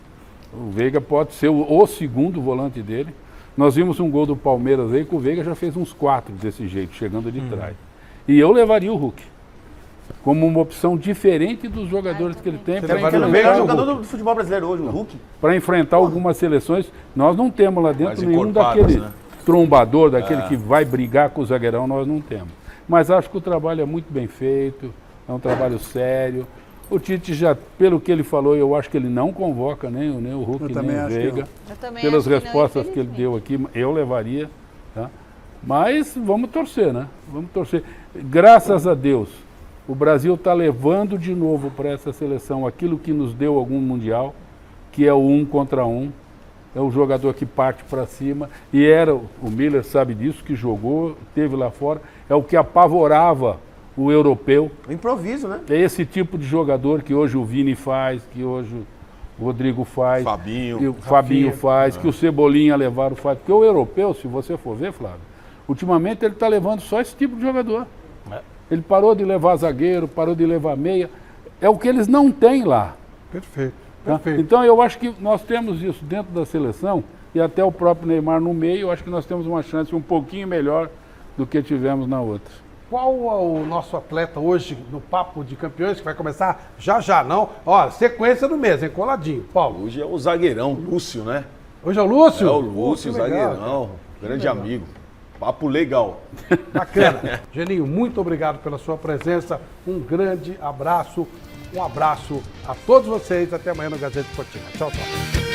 O Veiga pode ser o segundo volante dele. Nós vimos um gol do Palmeiras aí que o Veiga já fez uns 4 desse jeito, chegando de trás. E eu levaria o Hulk como uma opção diferente dos jogadores que ele tem. Ele é o melhor jogador do futebol brasileiro hoje, o Hulk. Para enfrentar algumas seleções, nós não temos lá dentro nenhum daquele trombador, daquele que vai brigar com o zagueirão, nós não temos. Mas acho que o trabalho é muito bem feito, é um trabalho sério. O Tite já, pelo que ele falou, eu acho que ele não convoca nem o Hulk, nem o Veiga. Pelas respostas que ele deu aqui, eu levaria. Tá? Mas vamos torcer, né? Vamos torcer. Graças a Deus, o Brasil está levando de novo para essa seleção aquilo que nos deu algum Mundial, que é o 1 contra 1. É o jogador que parte para cima. E era, o Miller sabe disso, que jogou, teve lá fora. É o que apavorava o europeu. O improviso, né? É esse tipo de jogador que hoje o Vini faz, que hoje o Rodrigo faz. Fabinho. O Fabinho faz, que o Cebolinha levaram faz. Porque o europeu, se você for ver, Flávio, ultimamente ele está levando só esse tipo de jogador. Ele parou de levar zagueiro, parou de levar meia. É o que eles não têm lá. Perfeito. Tá? Então eu acho que nós temos isso dentro da seleção e até o próprio Neymar no meio, eu acho que nós temos uma chance um pouquinho melhor do que tivemos na outra. Qual é o nosso atleta hoje no Papo de Campeões, que vai começar já, não? Ó, sequência do mês, hein? Coladinho. Paulo. Hoje é o zagueirão, Lúcio, né? Hoje é o Lúcio? É o Lúcio, zagueirão. Grande amigo. Papo legal. Bacana. Geninho, muito obrigado pela sua presença. Um grande abraço. Um abraço a todos vocês. Até amanhã no Gazeta Esportiva. Tchau, tchau.